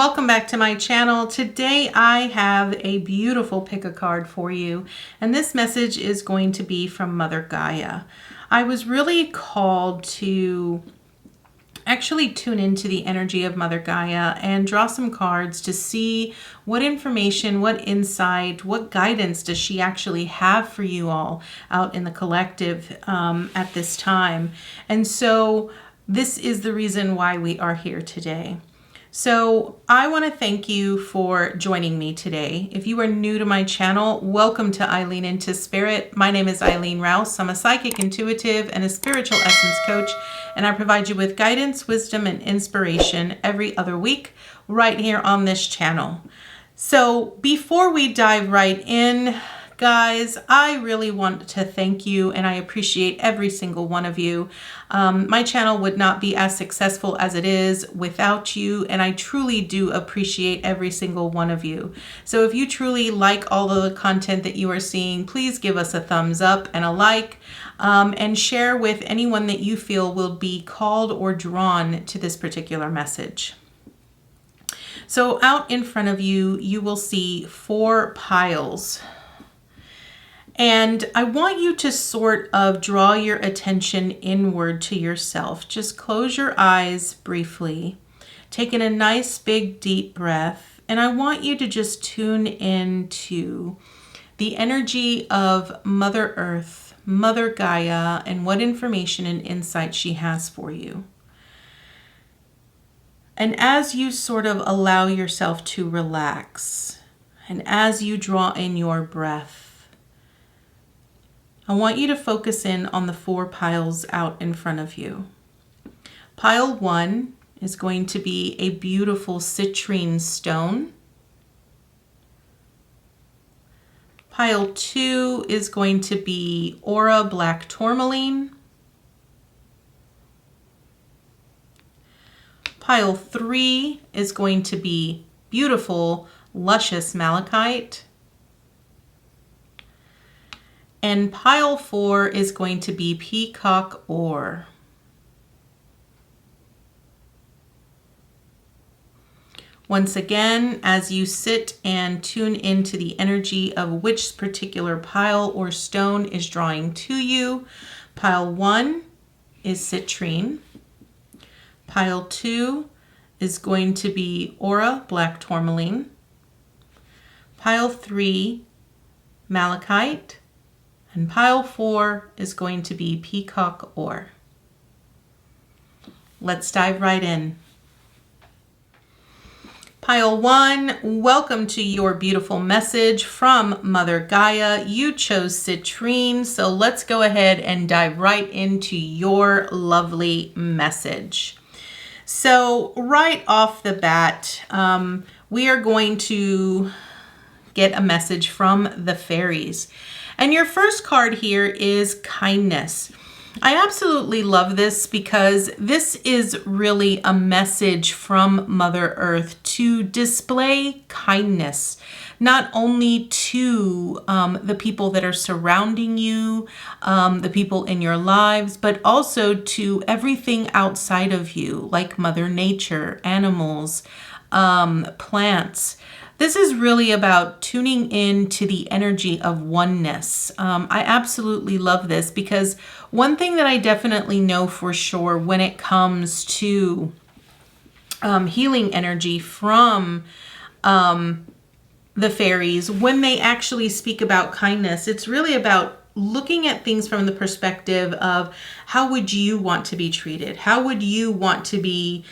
welcome back to my channel. Today I have a beautiful pick a card for you, and this message is going to be from Mother Gaia. I was really called to actually tune into the energy of Mother Gaia and draw some cards to see what information, what insight, what guidance does she actually have for you all out in the collective at this time. And so this is the reason why we are here today. So I want to thank you for joining me today. If you are new to my channel, welcome to Eileen Into Spirit. My name is Eileen Rouse. I'm a psychic intuitive and a spiritual essence coach, and I provide you with guidance, wisdom, and inspiration every other week right here on this channel. So before we dive right in, guys, I really want to thank you, and I appreciate every single one of you. My channel would not be as successful as it is without you, and I truly do appreciate every single one of you. So if you truly like all of the content that you are seeing, please give us a thumbs up and a like, and share with anyone that you feel will be called or drawn to this particular message. So out in front of you, you will see 4 piles. And I want you to sort of draw your attention inward to yourself. Just close your eyes briefly, take in a nice big deep breath, and I want you to just tune into the energy of Mother Earth, Mother Gaia, and what information and insight she has for you. And as you sort of allow yourself to relax, and as you draw in your breath, I want you to focus in on the 4 piles out in front of you. Pile 1 is going to be a beautiful citrine stone. Pile 2 is going to be aura black tourmaline. Pile 3 is going to be beautiful luscious malachite. And pile 4 is going to be peacock ore. Once again, as you sit and tune into the energy of which particular pile or stone is drawing to you, pile 1 is citrine. Pile 2 is going to be aura black tourmaline. Pile 3, malachite. And pile 4 is going to be peacock ore. Let's dive right in. Pile 1, welcome to your beautiful message from Mother Gaia. You chose citrine, so let's go ahead and dive right into your lovely message. So right off the bat, we are going to get a message from the fairies. And your first card here is kindness. I absolutely love this because this is really a message from Mother Earth to display kindness, not only to the people that are surrounding you, the people in your lives, but also to everything outside of you, like Mother Nature, animals, plants. This is really about tuning in to the energy of oneness. I absolutely love this because one thing that I definitely know for sure when it comes to healing energy from the fairies, when they actually speak about kindness, it's really about looking at things from the perspective of how would you want to be treated? How would you want to be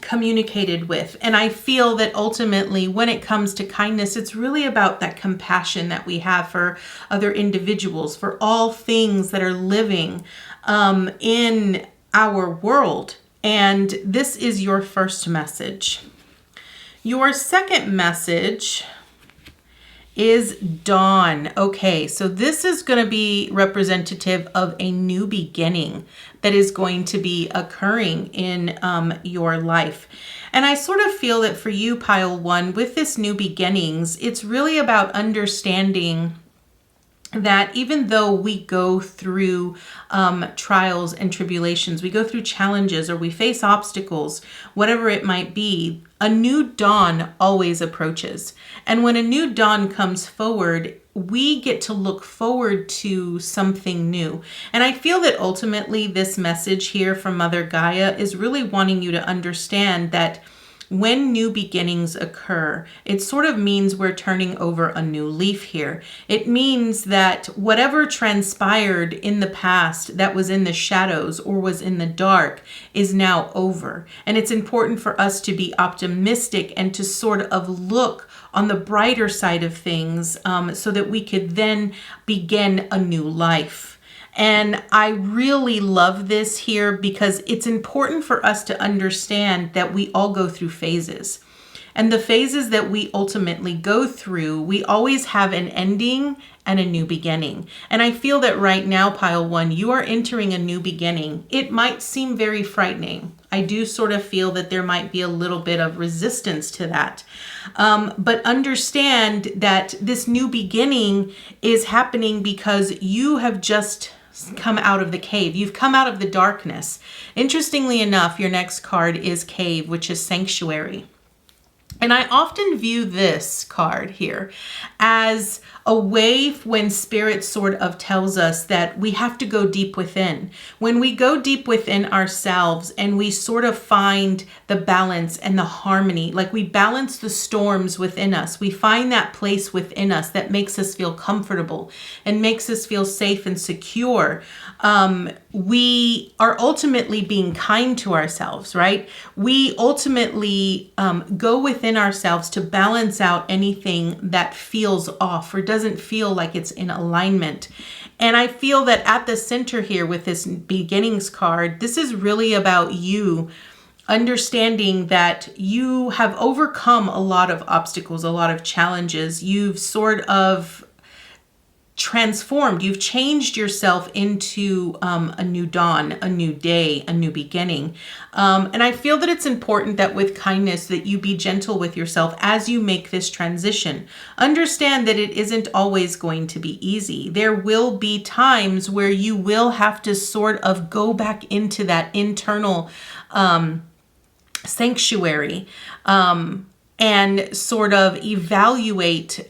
communicated with? And I feel that ultimately when it comes to kindness, it's really about that compassion that we have for other individuals, for all things that are living in our world. And this is your first message. Your second message is dawn. Okay, so this is going to be representative of a new beginning that is going to be occurring in your life. And I sort of feel that for you, pile 1, with this new beginnings, it's really about understanding that even though we go through trials and tribulations, we go through challenges or we face obstacles, whatever it might be, a new dawn always approaches. And when a new dawn comes forward, we get to look forward to something new. And I feel that ultimately this message here from Mother Gaia is really wanting you to understand that when new beginnings occur, it sort of means we're turning over a new leaf here. It means that whatever transpired in the past that was in the shadows or was in the dark is now over. And it's important for us to be optimistic and to sort of look on the brighter side of things so that we could then begin a new life. And I really love this here because it's important for us to understand that we all go through phases. And the phases that we ultimately go through, we always have an ending and a new beginning. And I feel that right now, Pile 1, you are entering a new beginning. It might seem very frightening. I do sort of feel that there might be a little bit of resistance to that. But understand that this new beginning is happening because you have just come out of the cave. You've come out of the darkness. Interestingly enough, your next card is Cave, which is Sanctuary. And I often view this card here as a way when Spirit sort of tells us that we have to go deep within. When we go deep within ourselves and we sort of find the balance and the harmony, like we balance the storms within us, we find that place within us that makes us feel comfortable and makes us feel safe and secure. We are ultimately being kind to ourselves, right? We ultimately go within ourselves to balance out anything that feels off or doesn't feel like it's in alignment. And I feel that at the center here with this beginnings card, this is really about you understanding that you have overcome a lot of obstacles, a lot of challenges. You've sort of transformed. You've changed yourself into a new dawn, a new day, a new beginning. And I feel that it's important that with kindness that you be gentle with yourself as you make this transition. Understand that it isn't always going to be easy. There will be times where you will have to sort of go back into that internal sanctuary and sort of evaluate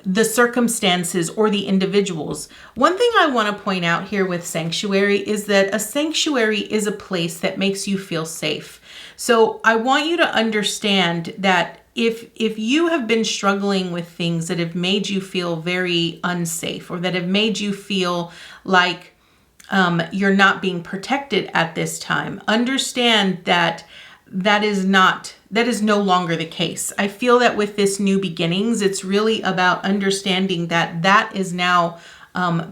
the circumstances or the individuals. One thing I want to point out here with sanctuary is that a sanctuary is a place that makes you feel safe. So I want you to understand that if you have been struggling with things that have made you feel very unsafe or that have made you feel like you're not being protected at this time, understand that that is no longer the case. I feel that with this new beginnings, it's really about understanding that that is now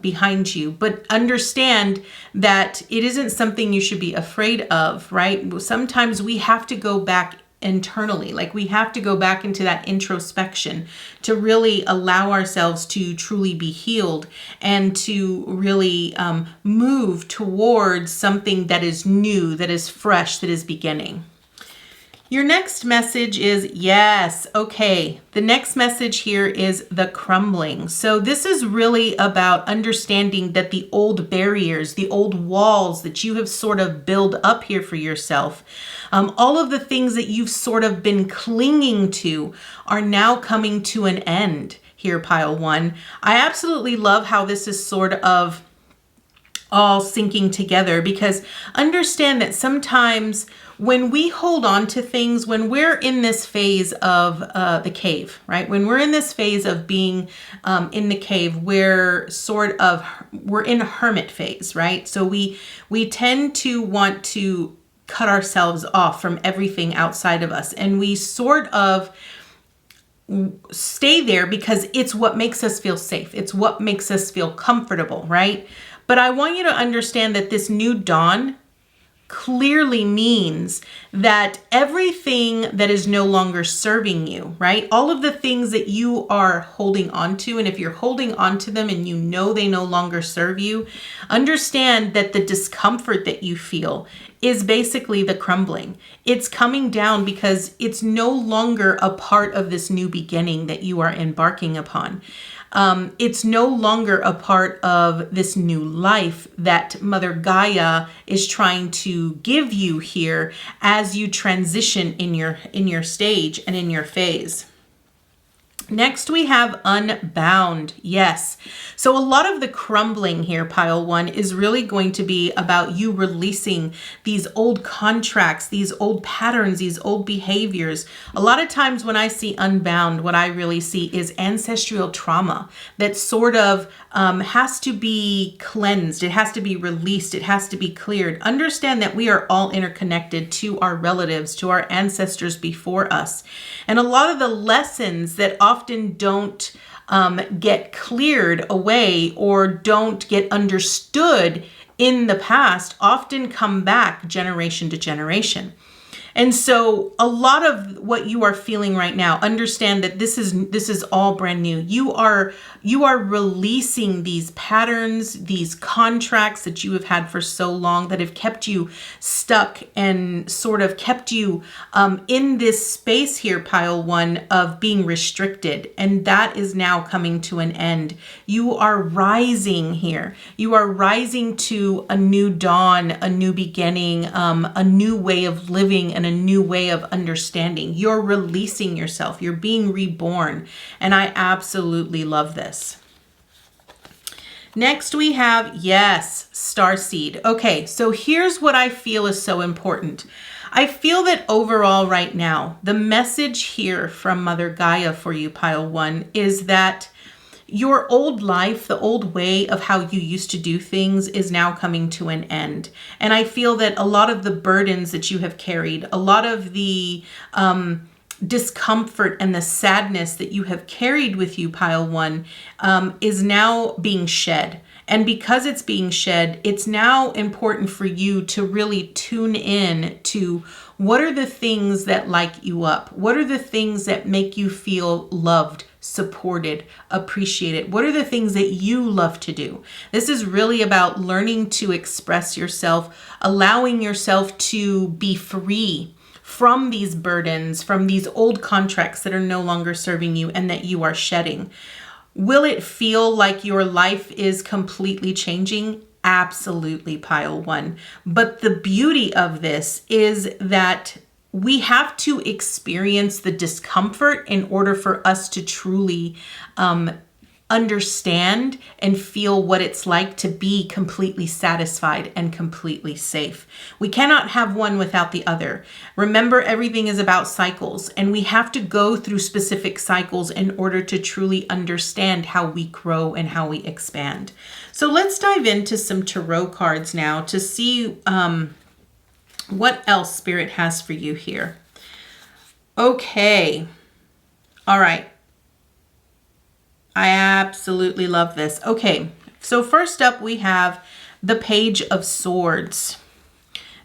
behind you. But understand that it isn't something you should be afraid of, right? Sometimes we have to go back internally, like we have to go back into that introspection to really allow ourselves to truly be healed and to really move towards something that is new, that is fresh, that is beginning. Your next message is yes. Okay. The next message here is the crumbling. So this is really about understanding that the old barriers, the old walls that you have sort of built up here for yourself, all of the things that you've sort of been clinging to are now coming to an end here, Pile 1. I absolutely love how this is sort of all syncing together, because understand that sometimes when we hold on to things, when we're in this phase of the cave, right? When we're in this phase of being in the cave, we're in a hermit phase, right? So we tend to want to cut ourselves off from everything outside of us, and we sort of stay there because it's what makes us feel safe. It's what makes us feel comfortable, right? But I want you to understand that this new dawn clearly means that everything that is no longer serving you, right? All of the things that you are holding on to, and if you're holding on to them and you know they no longer serve you, understand that the discomfort that you feel is basically the crumbling. It's coming down because it's no longer a part of this new beginning that you are embarking upon. It's no longer a part of this new life that Mother Gaia is trying to give you here as you transition in your stage and in your phase. Next, we have unbound. Yes. So a lot of the crumbling here, pile one, is really going to be about you releasing these old contracts, these old patterns, these old behaviors. A lot of times when I see unbound, what I really see is ancestral trauma that sort of has to be cleansed. It has to be released. It has to be cleared. Understand that we are all interconnected to our relatives, to our ancestors before us. And a lot of the lessons that often don't get cleared away or don't get understood in the past often come back generation to generation. And so a lot of what you are feeling right now, understand that this is all brand new. You are releasing these patterns, these contracts that you have had for so long that have kept you stuck and sort of kept you in this space here, pile one, of being restricted. And that is now coming to an end. You are rising here. You are rising to a new dawn, a new beginning, a new way of living, and a new way of understanding. You're releasing yourself. You're being reborn. And I absolutely love this. Next we have, yes, starseed. Okay, so here's what I feel is so important. I feel that overall right now, the message here from Mother Gaia for you, pile one, is that your old life, the old way of how you used to do things is now coming to an end. And I feel that a lot of the burdens that you have carried, a lot of the discomfort and the sadness that you have carried with you, pile one, is now being shed. And because it's being shed, it's now important for you to really tune in to what are the things that light you up? What are the things that make you feel loved, supported, appreciated? What are the things that you love to do? This is really about learning to express yourself, allowing yourself to be free from these burdens, from these old contracts that are no longer serving you and that you are shedding. Will it feel like your life is completely changing? Absolutely, pile one. But the beauty of this is that we have to experience the discomfort in order for us to truly understand and feel what it's like to be completely satisfied and completely safe. We cannot have one without the other. Remember, everything is about cycles, and we have to go through specific cycles in order to truly understand how we grow and how we expand. So let's dive into some tarot cards now to see what else Spirit has for you here. Okay. All right. I absolutely love this. Okay, so first up we have the Page of Swords.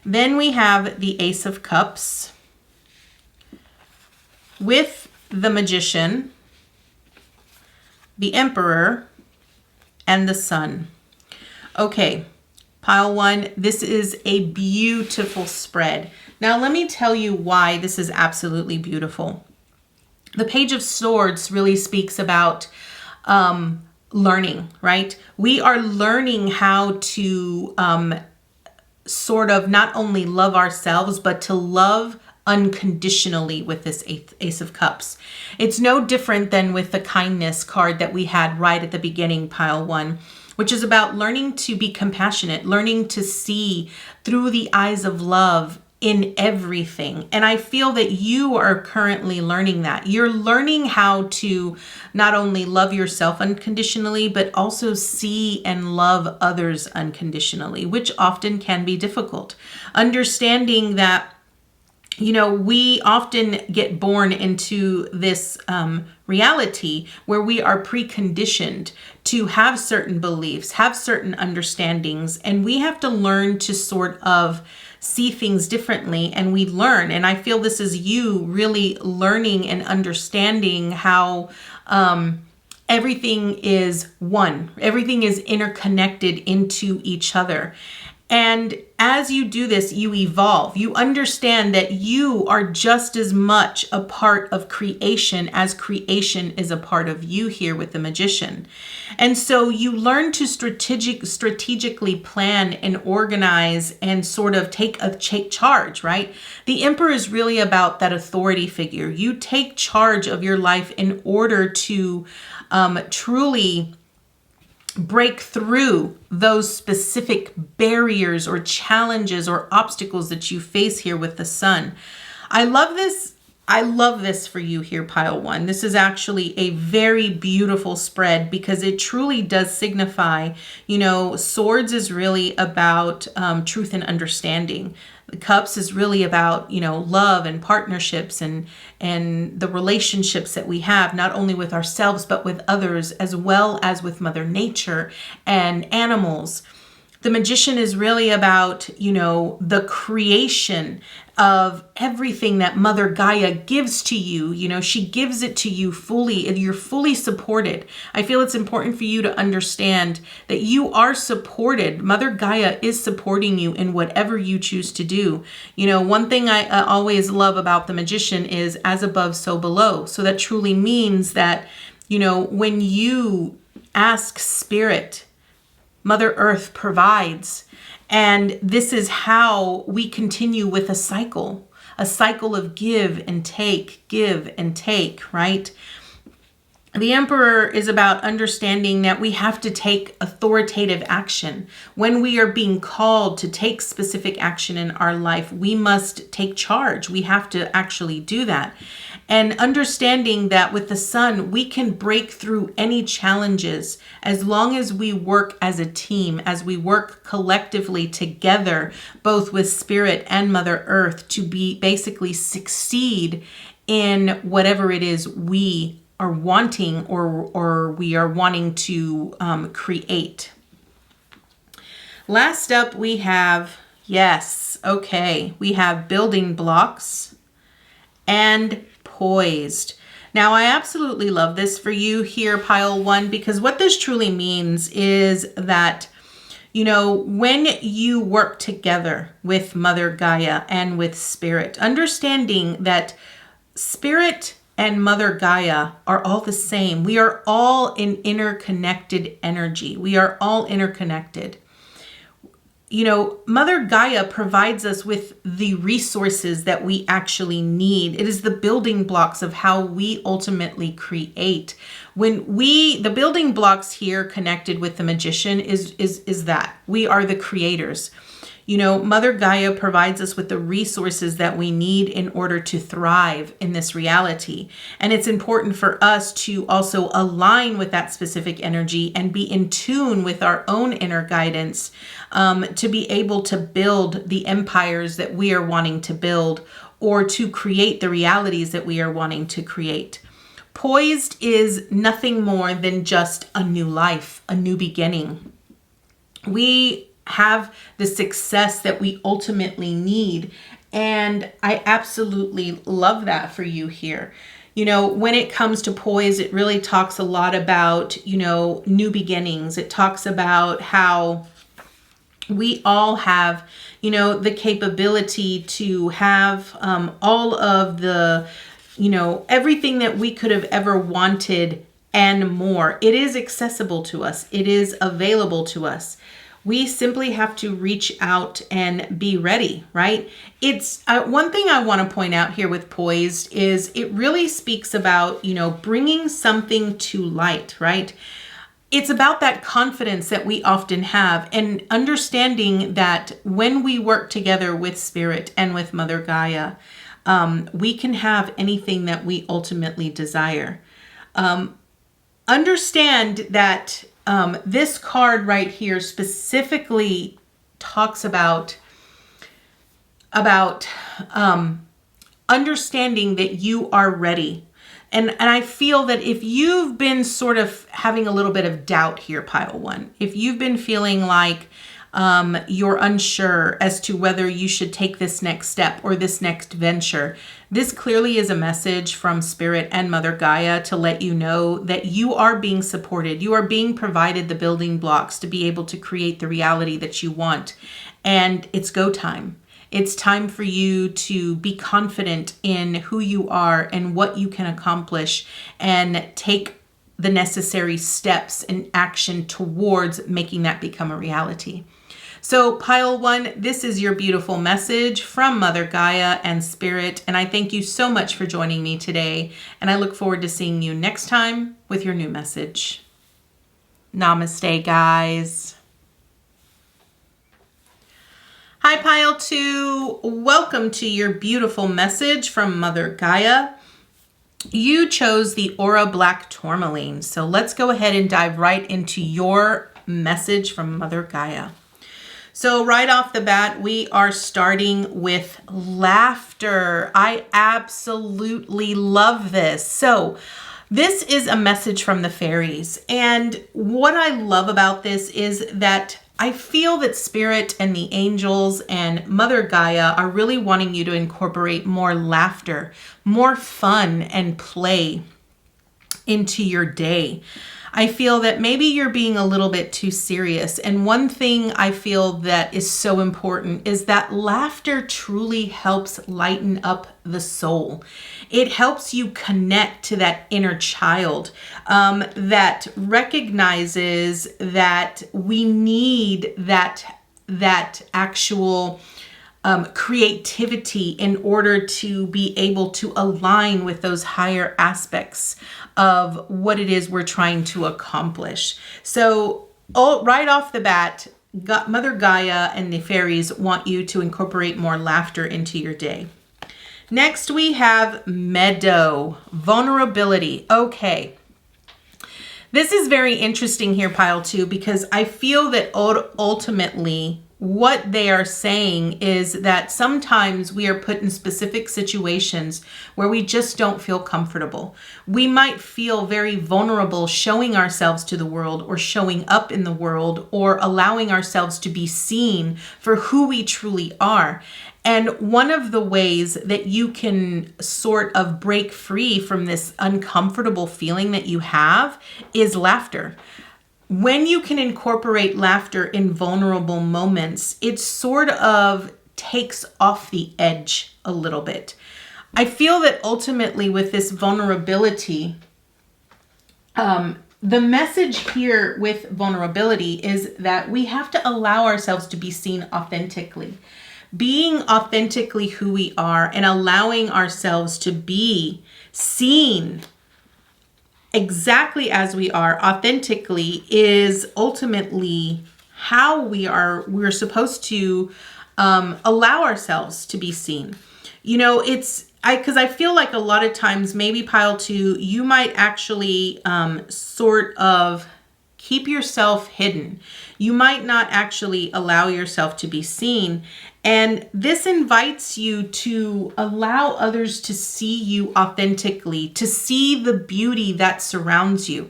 Then we have the Ace of Cups with the Magician, the Emperor, and the Sun. Okay, pile one, this is a beautiful spread. Now let me tell you why this is absolutely beautiful. The Page of Swords really speaks about learning, right? We are learning how to sort of not only love ourselves, but to love unconditionally with this Ace of Cups. It's no different than with the kindness card that we had right at the beginning, pile one, which is about learning to be compassionate, learning to see through the eyes of love in everything. And I feel that you are currently learning that. You're learning how to not only love yourself unconditionally, but also see and love others unconditionally, which often can be difficult. Understanding that, you know, we often get born into this reality where we are preconditioned to have certain beliefs, have certain understandings, and we have to learn to sort of see things differently, and we learn. And I feel this is you really learning and understanding how everything is one. Everything is interconnected into each other. And as you do this, you evolve. You understand that you are just as much a part of creation as creation is a part of you here with the Magician. And so you learn to strategically plan and organize and sort of take charge, right? The Emperor is really about that authority figure. You take charge of your life in order to truly break through those specific barriers or challenges or obstacles that you face here with the Sun. I love this. I love this for you here, pile one. This is actually a very beautiful spread because it truly does signify, swords is really about truth and understanding. The cups is really about, love and partnerships and the relationships that we have, not only with ourselves, but with others, as well as with Mother Nature and animals. The Magician is really about, the creation of everything that Mother Gaia gives to you. She gives it to you fully and you're fully supported. I feel it's important for you to understand that you are supported. Mother Gaia is supporting you in whatever you choose to do. One thing I always love about the Magician is as above, so below. So that truly means that, when you ask Spirit, Mother Earth provides. And this is how we continue with a cycle of give and take, right? The Emperor is about understanding that we have to take authoritative action. When we are being called to take specific action in our life, we must take charge. We have to actually do that. And understanding that with the Sun, we can break through any challenges as long as we work as a team, as we work collectively together, both with Spirit and Mother Earth, to basically succeed in whatever it is we are wanting or we are wanting to create. Last up we have, we have building blocks and poised. Now, I absolutely love this for you here, pile one, because what this truly means is that, when you work together with Mother Gaia and with Spirit, understanding that Spirit and Mother Gaia are all the same. We are all in interconnected energy. We are all interconnected. Mother Gaia provides us with the resources that we actually need. It is the building blocks of how we ultimately create. The building blocks here connected with the Magician is that we are the creators. Mother Gaia provides us with the resources that we need in order to thrive in this reality. And it's important for us to also align with that specific energy and be in tune with our own inner guidance to be able to build the empires that we are wanting to build or to create the realities that we are wanting to create. Poised is nothing more than just a new life, a new beginning. We have the success that we ultimately need. And I absolutely love that for you here. When it comes to poise, it really talks a lot about, new beginnings. It talks about how we all have, the capability to have all of the, everything that we could have ever wanted and more. It is accessible to us. It is available to us. We simply have to reach out and be ready, right? It's one thing I want to point out here with poised is it really speaks about, bringing something to light, right? It's about that confidence that we often have and understanding that when we work together with Spirit and with Mother Gaia, we can have anything that we ultimately desire. Understand that this card right here specifically talks about understanding that you are ready. And I feel that if you've been sort of having a little bit of doubt here, pile one, if you've been feeling like you're unsure as to whether you should take this next step or this next venture. This clearly is a message from Spirit and Mother Gaia to let you know that you are being supported. You are being provided the building blocks to be able to create the reality that you want. And it's go time. It's time for you to be confident in who you are and what you can accomplish and take the necessary steps and action towards making that become a reality. So pile one, this is your beautiful message from Mother Gaia and Spirit. And I thank you so much for joining me today. And I look forward to seeing you next time with your new message. Namaste, guys. Hi, pile two. Welcome to your beautiful message from Mother Gaia. You chose the Aura Black Tourmaline. So let's go ahead and dive right into your message from Mother Gaia. So right off the bat, we are starting with laughter. I absolutely love this. So this is a message from the fairies. And what I love about this is that I feel that Spirit and the angels and Mother Gaia are really wanting you to incorporate more laughter, more fun and play into your day. I feel that maybe you're being a little bit too serious. And one thing I feel that is so important is that laughter truly helps lighten up the soul. It helps you connect to that inner child that recognizes that we need that actual creativity in order to be able to align with those higher aspects of what it is we're trying to accomplish. So right off the bat, Mother Gaia and the fairies want you to incorporate more laughter into your day. Next, we have Meadow, vulnerability. Okay. This is very interesting here, pile two, because I feel that ultimately what they are saying is that sometimes we are put in specific situations where we just don't feel comfortable. We might feel very vulnerable showing ourselves to the world or showing up in the world or allowing ourselves to be seen for who we truly are. And one of the ways that you can sort of break free from this uncomfortable feeling that you have is laughter. When you can incorporate laughter in vulnerable moments, it sort of takes off the edge a little bit. I feel that ultimately with this vulnerability, the message here with vulnerability is that we have to allow ourselves to be seen authentically. Being authentically who we are and allowing ourselves to be seen exactly as we are authentically is ultimately how we're supposed to allow ourselves to be seen. You know, because I feel like a lot of times, maybe pile two, you might actually sort of keep yourself hidden. You might not actually allow yourself to be seen. And this invites you to allow others to see you authentically, to see the beauty that surrounds you.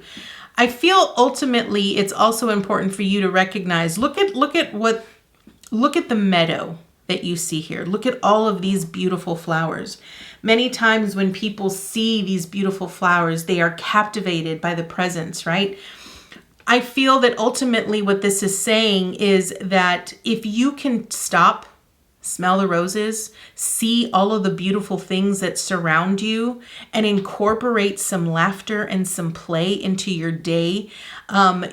I feel ultimately it's also important for you to recognize, look at the meadow that you see here. Look at all of these beautiful flowers. Many times when people see these beautiful flowers, they are captivated by the presence, right? I feel that ultimately what this is saying is that if you can stop, smell the roses, see all of the beautiful things that surround you, and incorporate some laughter and some play into your day,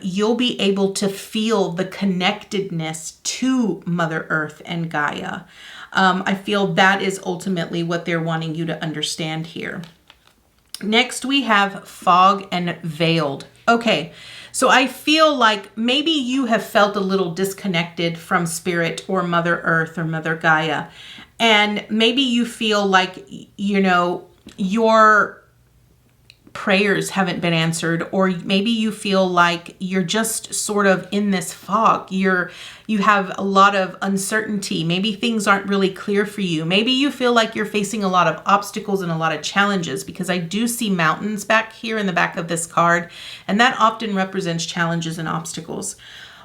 you'll be able to feel the connectedness to Mother Earth and Gaia. I feel that is ultimately what they're wanting you to understand here. Next, we have fog and veiled. Okay. So I feel like maybe you have felt a little disconnected from Spirit or Mother Earth or Mother Gaia. And maybe you feel like, you know, your prayers haven't been answered, or maybe you feel like you're just sort of in this fog. You have a lot of uncertainty. Maybe things aren't really clear for you. Maybe you feel like you're facing a lot of obstacles and a lot of challenges, because I do see mountains back here in the back of this card, and that often represents challenges and obstacles.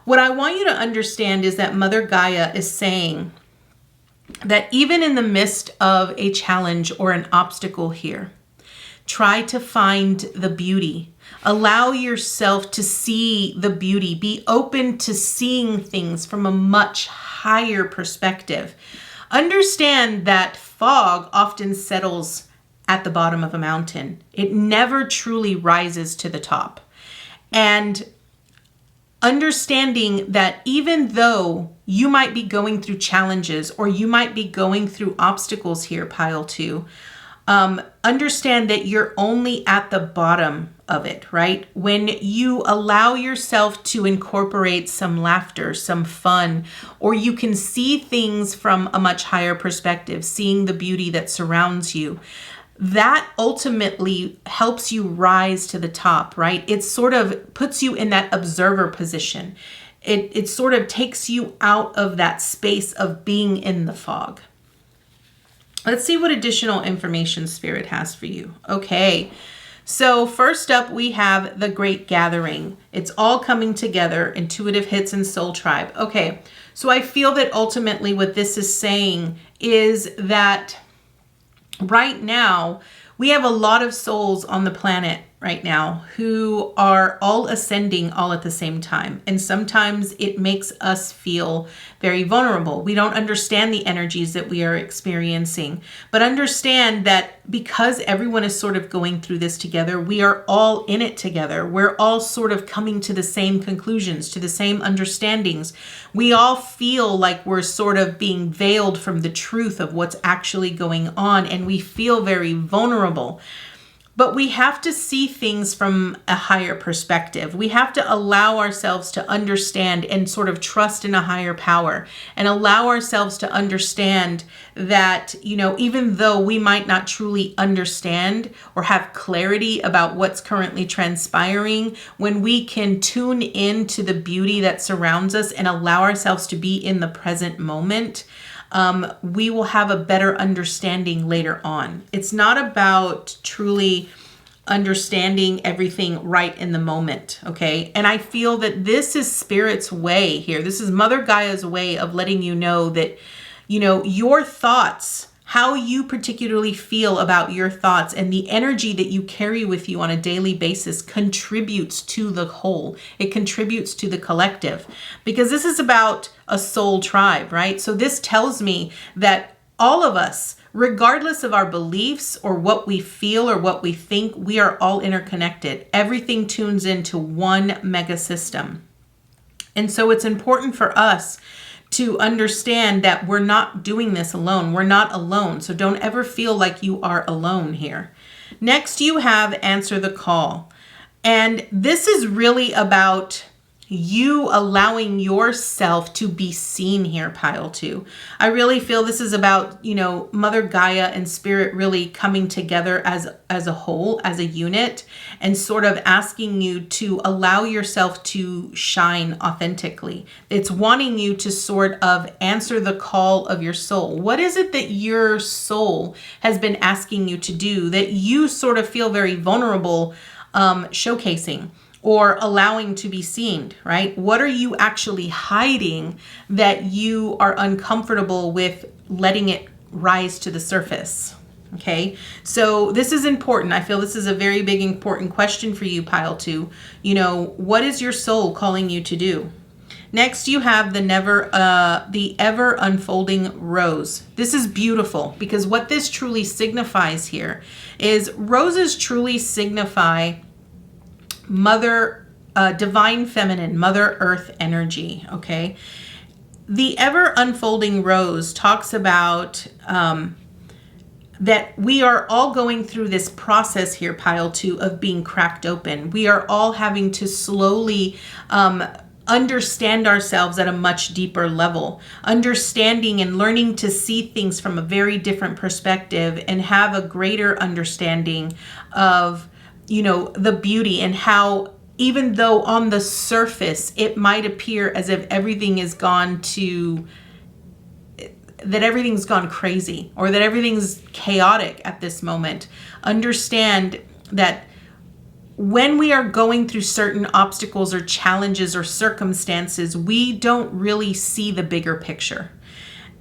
What I want you to understand is that Mother Gaia is saying that even in the midst of a challenge or an obstacle here, try to find the beauty. Allow yourself to see the beauty. Be open to seeing things from a much higher perspective. Understand that fog often settles at the bottom of a mountain. It never truly rises to the top. And understanding that even though you might be going through challenges or you might be going through obstacles here, pile 2, understand that you're only at the bottom of it, right? When you allow yourself to incorporate some laughter, some fun, or you can see things from a much higher perspective, seeing the beauty that surrounds you, that ultimately helps you rise to the top, right? It sort of puts you in that observer position. It sort of takes you out of that space of being in the fog. Let's see what additional information Spirit has for you. Okay, so first up we have the Great Gathering. It's all coming together, intuitive hits and soul tribe. Okay, so I feel that ultimately what this is saying is that right now we have a lot of souls on the planet right now who are all ascending all at the same time. And sometimes it makes us feel very vulnerable. We don't understand the energies that we are experiencing, but understand that because everyone is sort of going through this together, we are all in it together. We're all sort of coming to the same conclusions, to the same understandings. We all feel like we're sort of being veiled from the truth of what's actually going on, and we feel very vulnerable. But we have to see things from a higher perspective. We have to allow ourselves to understand and sort of trust in a higher power and allow ourselves to understand that, even though we might not truly understand or have clarity about what's currently transpiring, when we can tune into the beauty that surrounds us and allow ourselves to be in the present moment, we will have a better understanding later on. It's not about truly understanding everything right in the moment, okay? And I feel that this is Spirit's way here. This is Mother Gaia's way of letting you know that, your thoughts, how you particularly feel about your thoughts and the energy that you carry with you on a daily basis contributes to the whole. It contributes to the collective, because this is about a soul tribe, right? So this tells me that all of us, regardless of our beliefs or what we feel or what we think, we are all interconnected. Everything tunes into one mega system. And so it's important for us to understand that we're not doing this alone. We're not alone. So don't ever feel like you are alone here. Next, you have Answer the Call. And this is really about you allowing yourself to be seen here, pile 2. I really feel this is about, Mother Gaia and Spirit really coming together as a whole, as a unit, and sort of asking you to allow yourself to shine authentically. It's wanting you to sort of answer the call of your soul. What is it that your soul has been asking you to do that you sort of feel very vulnerable showcasing or allowing to be seen, right? What are you actually hiding that you are uncomfortable with letting it rise to the surface? Okay, so this is important. I feel this is a very big, important question for you, pile 2. What is your soul calling you to do? Next, you have the ever unfolding rose. This is beautiful because what this truly signifies here is roses truly signify divine feminine, Mother Earth energy, okay? The ever unfolding rose talks about that we are all going through this process here, pile 2, of being cracked open. We are all having to slowly understand ourselves at a much deeper level, understanding and learning to see things from a very different perspective and have a greater understanding of the beauty and how, even though on the surface it might appear as if everything's gone crazy or that everything's chaotic at this moment, understand that when we are going through certain obstacles or challenges or circumstances, we don't really see the bigger picture.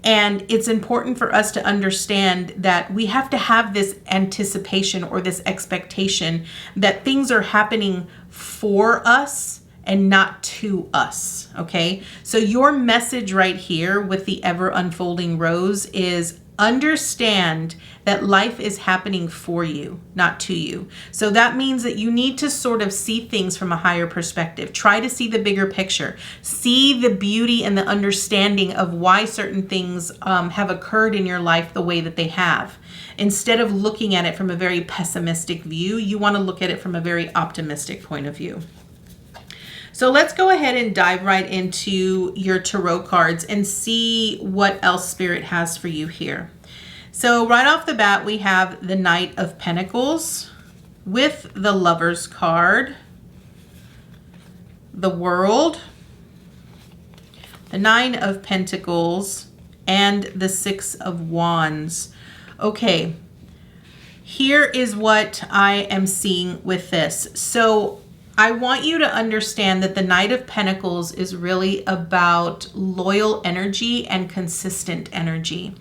And it's important for us to understand that we have to have this anticipation or this expectation that things are happening for us and not to us, okay? So your message right here with the ever unfolding rose is understand that life is happening for you, not to you. So that means that you need to sort of see things from a higher perspective. Try to see the bigger picture. See the beauty and the understanding of why certain things have occurred in your life the way that they have. Instead of looking at it from a very pessimistic view, you want to look at it from a very optimistic point of view. So let's go ahead and dive right into your tarot cards and see what else Spirit has for you here. So right off the bat, we have the Knight of Pentacles with the Lover's card, the World, the Nine of Pentacles, and the Six of Wands. Okay, here is what I am seeing with this. So I want you to understand that the Knight of Pentacles is really about loyal energy and consistent energy.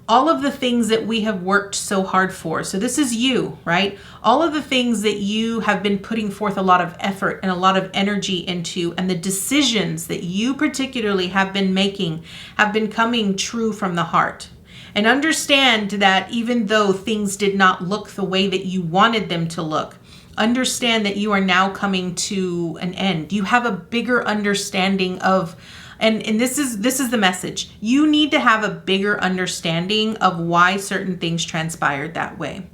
All of the things that we have worked so hard for. So this is you, right? All of the things that you have been putting forth a lot of effort and a lot of energy into, and the decisions that you particularly have been making have been coming true from the heart. And understand that even though things did not look the way that you wanted them to look, understand that you are now coming to an end. You have a bigger understanding of, and this is the message. You need to have a bigger understanding of why certain things transpired that way.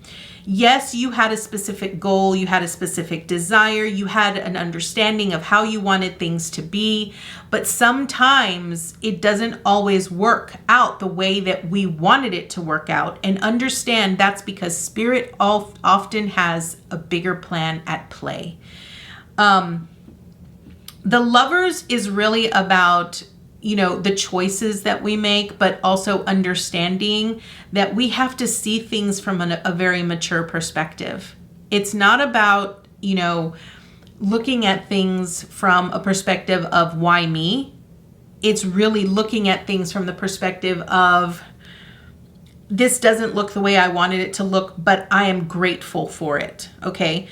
Yes, you had a specific goal, you had a specific desire, you had an understanding of how you wanted things to be, but sometimes it doesn't always work out the way that we wanted it to work out. And understand that's because Spirit often has a bigger plan at play. The Lovers is really about, you know, the choices that we make, but also understanding that we have to see things from a very mature perspective. It's not about, you know, looking at things from a perspective of why me. It's really looking at things from the perspective of this doesn't look the way I wanted it to look, but I am grateful for it. Okay.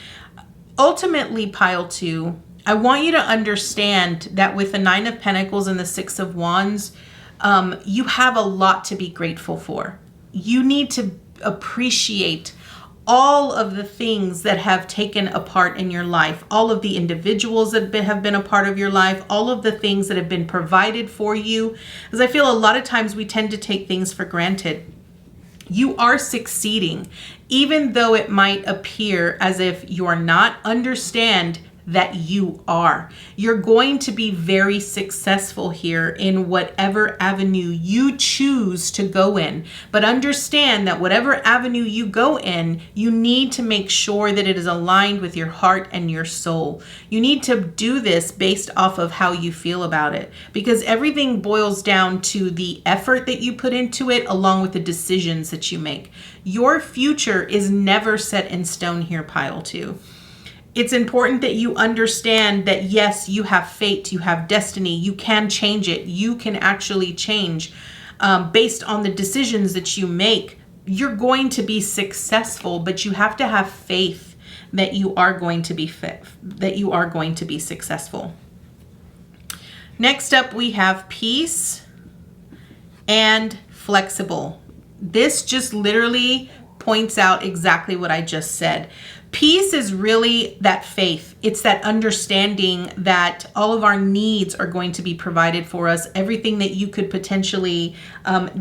Ultimately, pile 2, I want you to understand that with the Nine of Pentacles and the Six of Wands, you have a lot to be grateful for. You need to appreciate all of the things that have taken a part in your life, all of the individuals that have been a part of your life, all of the things that have been provided for you. Because I feel a lot of times we tend to take things for granted. You are succeeding, even though it might appear as if you are not. Understand that you are. You're going to be very successful here in whatever avenue you choose to go in. But understand that whatever avenue you go in, you need to make sure that it is aligned with your heart and your soul. You need to do this based off of how you feel about it, because everything boils down to the effort that you put into it along with the decisions that you make. Your future is never set in stone here, pile 2. It's important that you understand that yes, you have fate, you have destiny, you can change it. You can actually change based on the decisions that you make. You're going to be successful, but you have to have faith that you are going to be successful. Next up, we have peace and flexible. This just literally points out exactly what I just said. Peace is really that faith. It's that understanding that all of our needs are going to be provided for us. Everything that you could potentially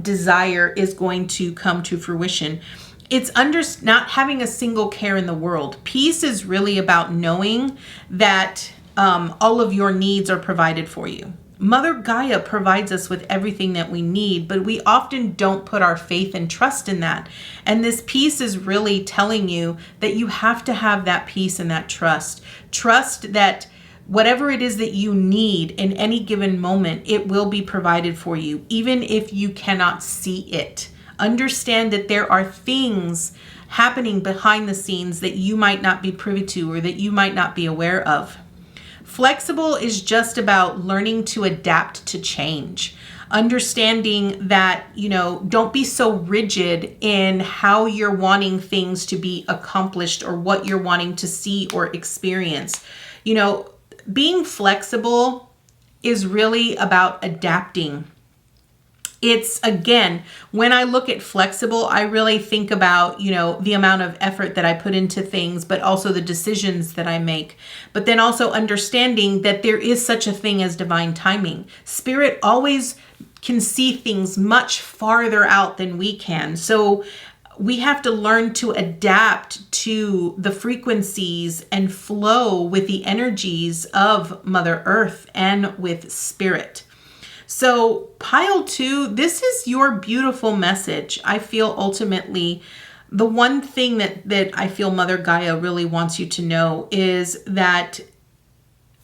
desire is going to come to fruition. It's not having a single care in the world. Peace is really about knowing that all of your needs are provided for you. Mother Gaia provides us with everything that we need, but we often don't put our faith and trust in that. And this peace is really telling you that you have to have that peace and that trust. Trust that whatever it is that you need in any given moment, it will be provided for you, even if you cannot see it. Understand that there are things happening behind the scenes that you might not be privy to or that you might not be aware of. Flexible is just about learning to adapt to change. Understanding that, don't be so rigid in how you're wanting things to be accomplished or what you're wanting to see or experience. Being flexible is really about adapting. It's, again, when I look at flexible, I really think about, the amount of effort that I put into things, but also the decisions that I make. But then also understanding that there is such a thing as divine timing. Spirit always can see things much farther out than we can. So we have to learn to adapt to the frequencies and flow with the energies of Mother Earth and with Spirit. So pile 2, this is your beautiful message. I feel ultimately the one thing that I feel Mother Gaia really wants you to know is that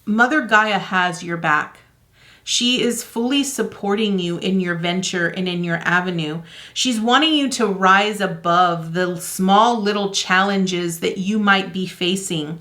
Mother Gaia has your back. She is fully supporting you in your venture and in your avenue. She's wanting you to rise above the small little challenges that you might be facing.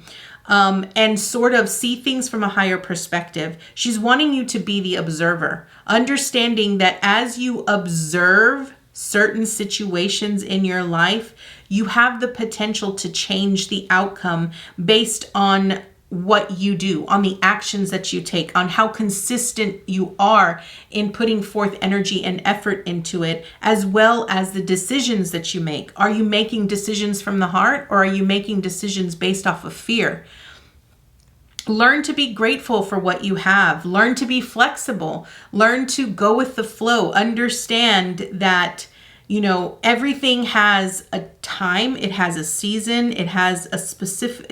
And sort of see things from a higher perspective. She's wanting you to be the observer, understanding that as you observe certain situations in your life, you have the potential to change the outcome based on what you do, on the actions that you take, on how consistent you are in putting forth energy and effort into it, as well as the decisions that you make. Are you making decisions from the heart, or are you making decisions based off of fear? Learn to be grateful for what you have. Learn to be flexible. Learn to go with the flow. Understand that everything has a time, it has a season, it has a specific,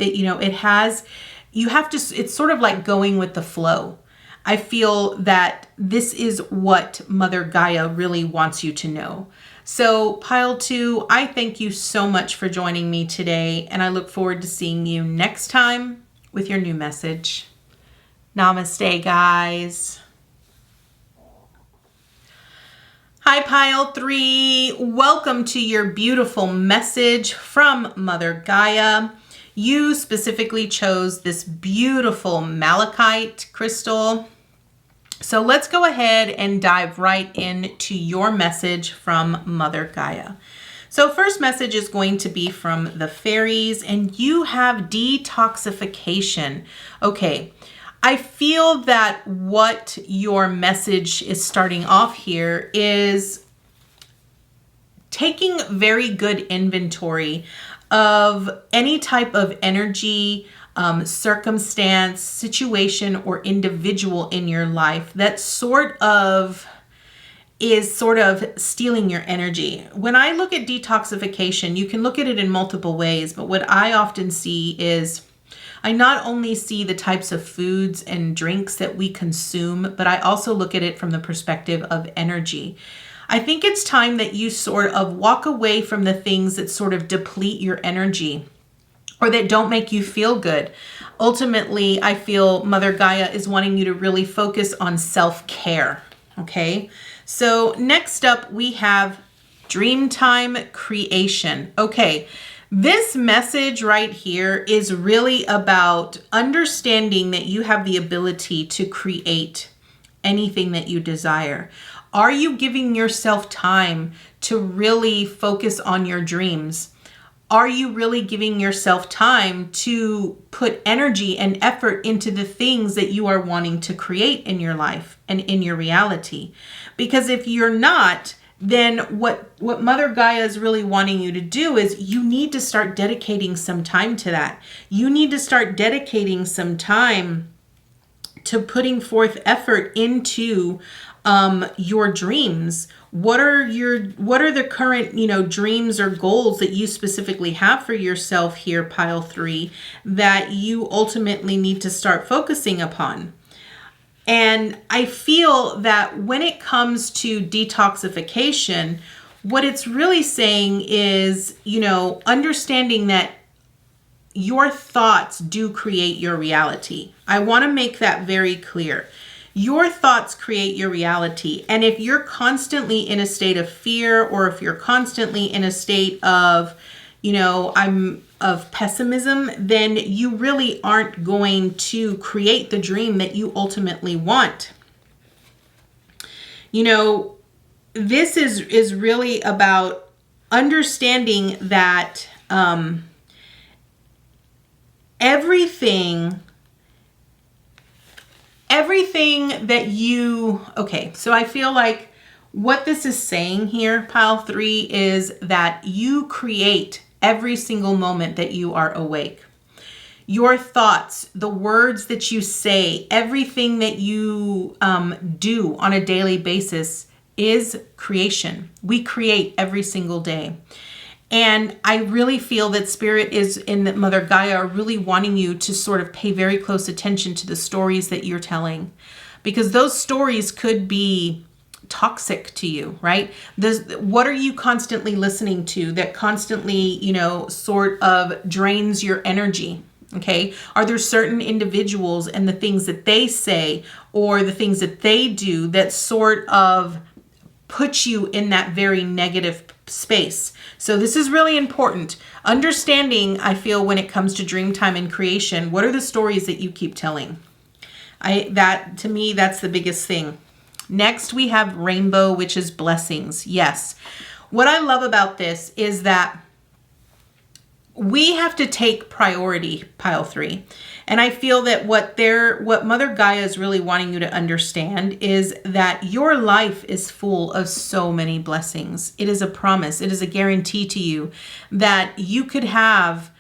it's sort of like going with the flow. I feel that this is what Mother Gaia really wants you to know. So pile 2, I thank you so much for joining me today, and I look forward to seeing you next time with your new message. Namaste, guys. Hi, pile 3. Welcome to your beautiful message from Mother Gaia. You specifically chose this beautiful malachite crystal. So let's go ahead and dive right into your message from Mother Gaia. So first message is going to be from the fairies, and you have detoxification. Okay, I feel that what your message is starting off here is taking very good inventory of any type of energy, circumstance, situation, or individual in your life that is sort of stealing your energy. When I look at detoxification, you can look at it in multiple ways, but what I often see is I not only see the types of foods and drinks that we consume, but I also look at it from the perspective of energy. I think it's time that you sort of walk away from the things that sort of deplete your energy or that don't make you feel good. Ultimately, I feel Mother Gaia is wanting you to really focus on self-care, okay? So next up, we have Dreamtime Creation. Okay, this message right here is really about understanding that you have the ability to create anything that you desire. Are you giving yourself time to really focus on your dreams? Are you really giving yourself time to put energy and effort into the things that you are wanting to create in your life and in your reality? Because if you're not, then what Mother Gaia is really wanting you to do is you need to start dedicating some time to that. You need to start dedicating some time to putting forth effort into your dreams. What are the current, dreams or goals that you specifically have for yourself here, pile 3, that you ultimately need to start focusing upon? And I feel that when it comes to detoxification, what it's really saying is, understanding that your thoughts do create your reality. I want to make that very clear. Your thoughts create your reality. And if you're constantly in a state of fear, or if you're constantly in a state of, I'm of pessimism, then you really aren't going to create the dream that you ultimately want. This is really about understanding that everything that so I feel like what this is saying here, pile 3, is that you create every single moment that you are awake. Your thoughts, the words that you say, everything that you do on a daily basis is creation. We create every single day. And I really feel that Spirit that Mother Gaia are really wanting you to sort of pay very close attention to the stories that you're telling, because those stories could be toxic to you, right? What are you constantly listening to that constantly, sort of drains your energy? Okay. Are there certain individuals and the things that they say or the things that they do that sort of put you in that very negative space? So this is really important. Understanding, I feel, when it comes to dream time and creation, what are the stories that you keep telling? To me, that's the biggest thing. Next, we have rainbow, which is blessings. Yes. What I love about this is that we have to take priority, pile 3. And I feel that what Mother Gaia is really wanting you to understand is that your life is full of so many blessings. It is a promise. It is a guarantee to you that you could have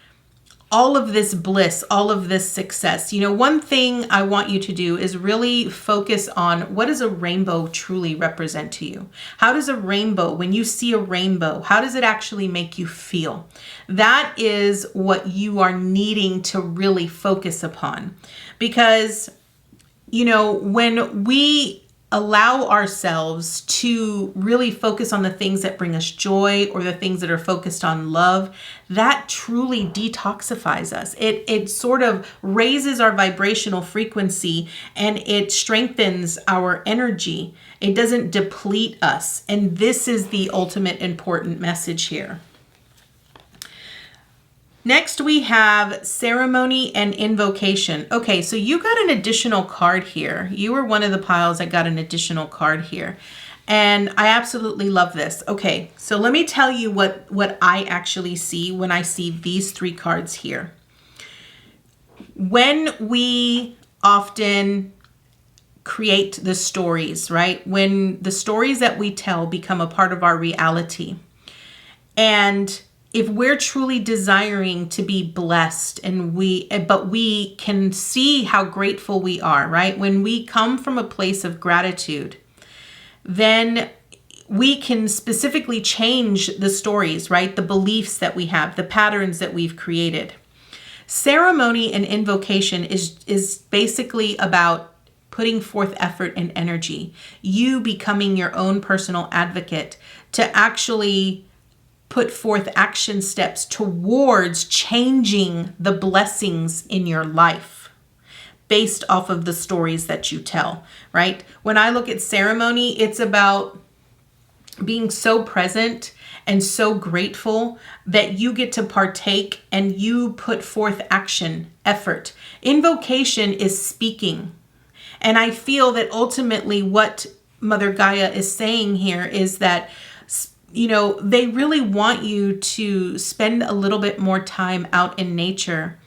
all of this bliss, all of this success. One thing I want you to do is really focus on, what does a rainbow truly represent to you? How does a rainbow, when you see a rainbow, how does it actually make you feel? That is what you are needing to really focus upon. Because, when we allow ourselves to really focus on the things that bring us joy or the things that are focused on love, that truly detoxifies us. It sort of raises our vibrational frequency and it strengthens our energy. It doesn't deplete us. And this is the ultimate important message here. Next, we have ceremony and invocation. Okay, so you got an additional card here. You were one of the piles that got an additional card here. And I absolutely love this. Okay, so let me tell you what I actually see when I see these 3 cards here. When we often create the stories, right? When the stories that we tell become a part of our reality, and if we're truly desiring to be blessed but we can see how grateful we are, right? When we come from a place of gratitude, then we can specifically change the stories, right? The beliefs that we have, the patterns that we've created. Ceremony and invocation is basically about putting forth effort and energy. You becoming your own personal advocate to actually put forth action steps towards changing the blessings in your life based off of the stories that you tell, right? When I look at ceremony, it's about being so present and so grateful that you get to partake and you put forth action, effort. Invocation is speaking. And I feel that ultimately what Mother Gaia is saying here is that they really want you to spend a little bit more time out in nature.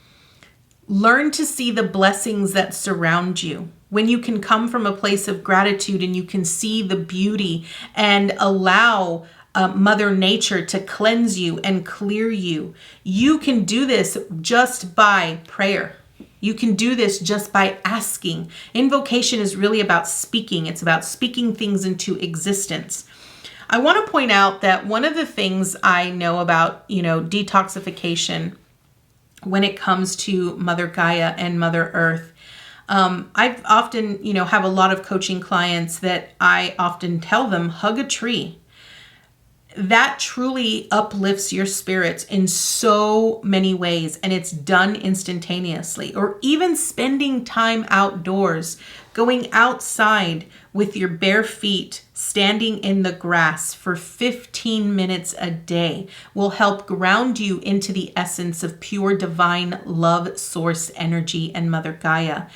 Learn to see the blessings that surround you. When you can come from a place of gratitude and you can see the beauty and allow Mother Nature to cleanse you and clear you. You can do this just by prayer. You can do this just by asking. Invocation is really about speaking. It's about speaking things into existence. I want to point out that one of the things I know about, detoxification when it comes to Mother Gaia and Mother Earth, I've often, have a lot of coaching clients that I often tell them, hug a tree. That truly uplifts your spirits in so many ways, and it's done instantaneously. Or even spending time outdoors, going outside with your bare feet, standing in the grass for 15 minutes a day will help ground you into the essence of pure divine love, source energy, and Mother Gaia.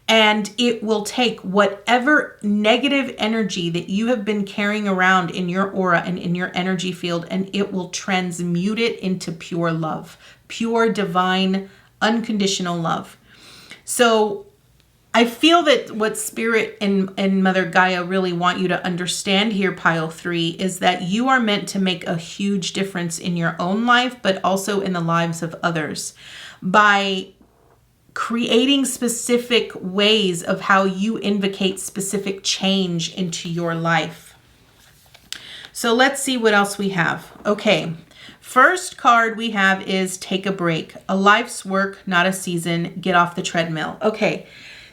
And it will take whatever negative energy that you have been carrying around in your aura and in your energy field, and it will transmute it into pure love, pure divine, unconditional love. So I feel that what Spirit and Mother Gaia really want you to understand here, Pile 3, is that you are meant to make a huge difference in your own life, but also in the lives of others by creating specific ways of how you invocate specific change into your life. So let's see what else we have. Okay. First card we have is Take a Break. A life's work, not a season. Get off the treadmill. Okay.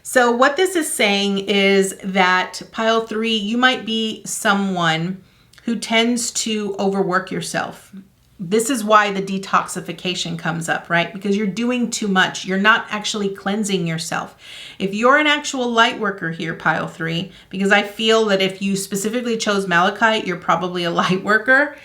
So what this is saying is that Pile 3, you might be someone who tends to overwork yourself. This is why the detoxification comes up, right? Because you're doing too much. You're not actually cleansing yourself. If you're an actual light worker here, Pile 3, because I feel that if you specifically chose Malachite, you're probably a light worker.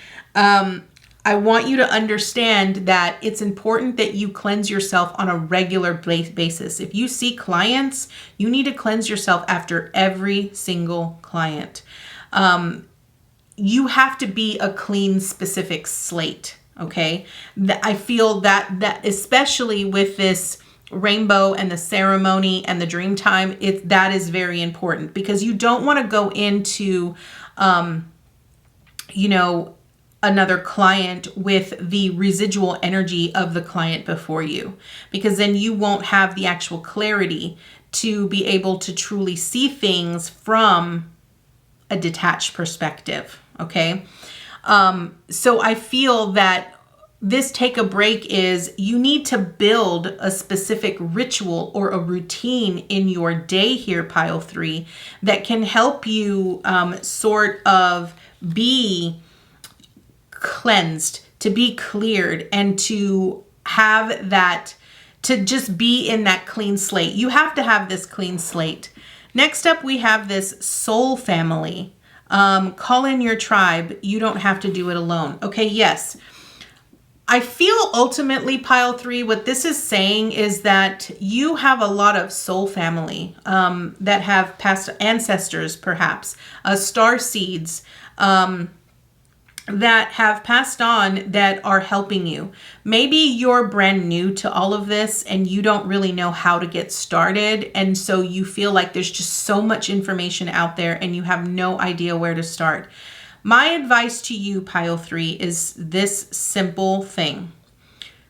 I want you to understand that it's important that you cleanse yourself on a regular basis. If you see clients, you need to cleanse yourself after every single client. You have to be a clean, specific slate, okay? I feel that especially with this rainbow and the ceremony and the dream time, that is very important, because you don't want to go into, another client with the residual energy of the client before you, because then you won't have the actual clarity to be able to truly see things from a detached perspective. Okay. So I feel that this take a break is you need to build a specific ritual or a routine in your day here, Pile 3, that can help you sort of be cleansed, to be cleared, and to have that, to just be in that clean slate. You have to have this clean slate. Next up, we have this soul family. Call in your tribe. You don't have to do it alone. Okay, yes. I feel ultimately, Pile 3, what this is saying is that you have a lot of soul family that have past ancestors, perhaps, star seeds, that have passed on that are helping you. Maybe you're brand new to all of this and you don't really know how to get started. And so you feel like there's just so much information out there and you have no idea where to start. My advice to you, Pile 3, is this simple thing.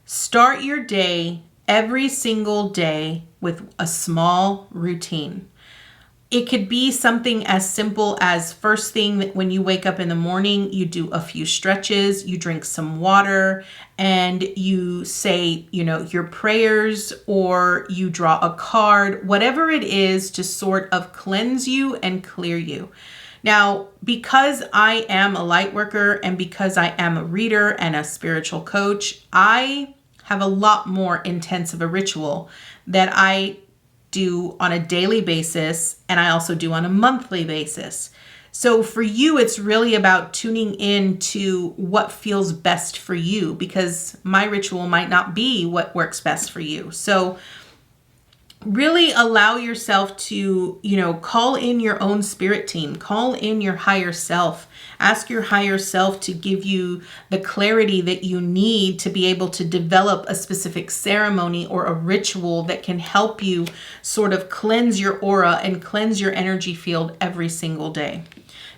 Start your day every single day with a small routine. It could be something as simple as first thing when you wake up in the morning, you do a few stretches, you drink some water, and you say, your prayers, or you draw a card, whatever it is to sort of cleanse you and clear you. Now, because I am a light worker and because I am a reader and a spiritual coach, I have a lot more intense of a ritual that I do on a daily basis, and I also do on a monthly basis. So for you, it's really about tuning in to what feels best for you, because my ritual might not be what works best for you. So really allow yourself to, call in your own spirit team, call in your higher self, ask your higher self to give you the clarity that you need to be able to develop a specific ceremony or a ritual that can help you sort of cleanse your aura and cleanse your energy field every single day.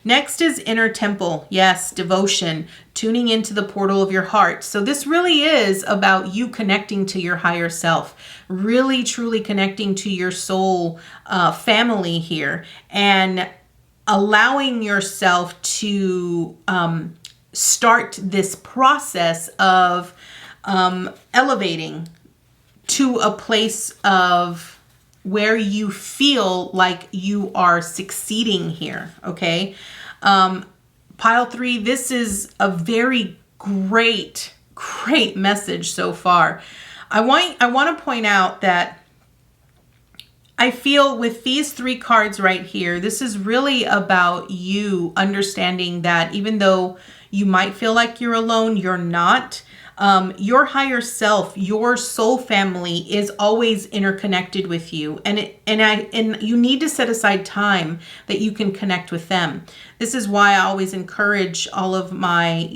Next is inner temple. Yes, devotion, tuning into the portal of your heart. So this really is about you connecting to your higher self, really truly connecting to your soul family here, and allowing yourself to start this process of elevating to a place of where you feel like you are succeeding here, okay? Pile 3, this is a very great message so far. I want to point out that I feel with these 3 cards right here, this is really about you understanding that even though you might feel like you're alone, you're not. Your higher self, your soul family is always interconnected with you. And you need to set aside time that you can connect with them. This is why I always encourage all of my,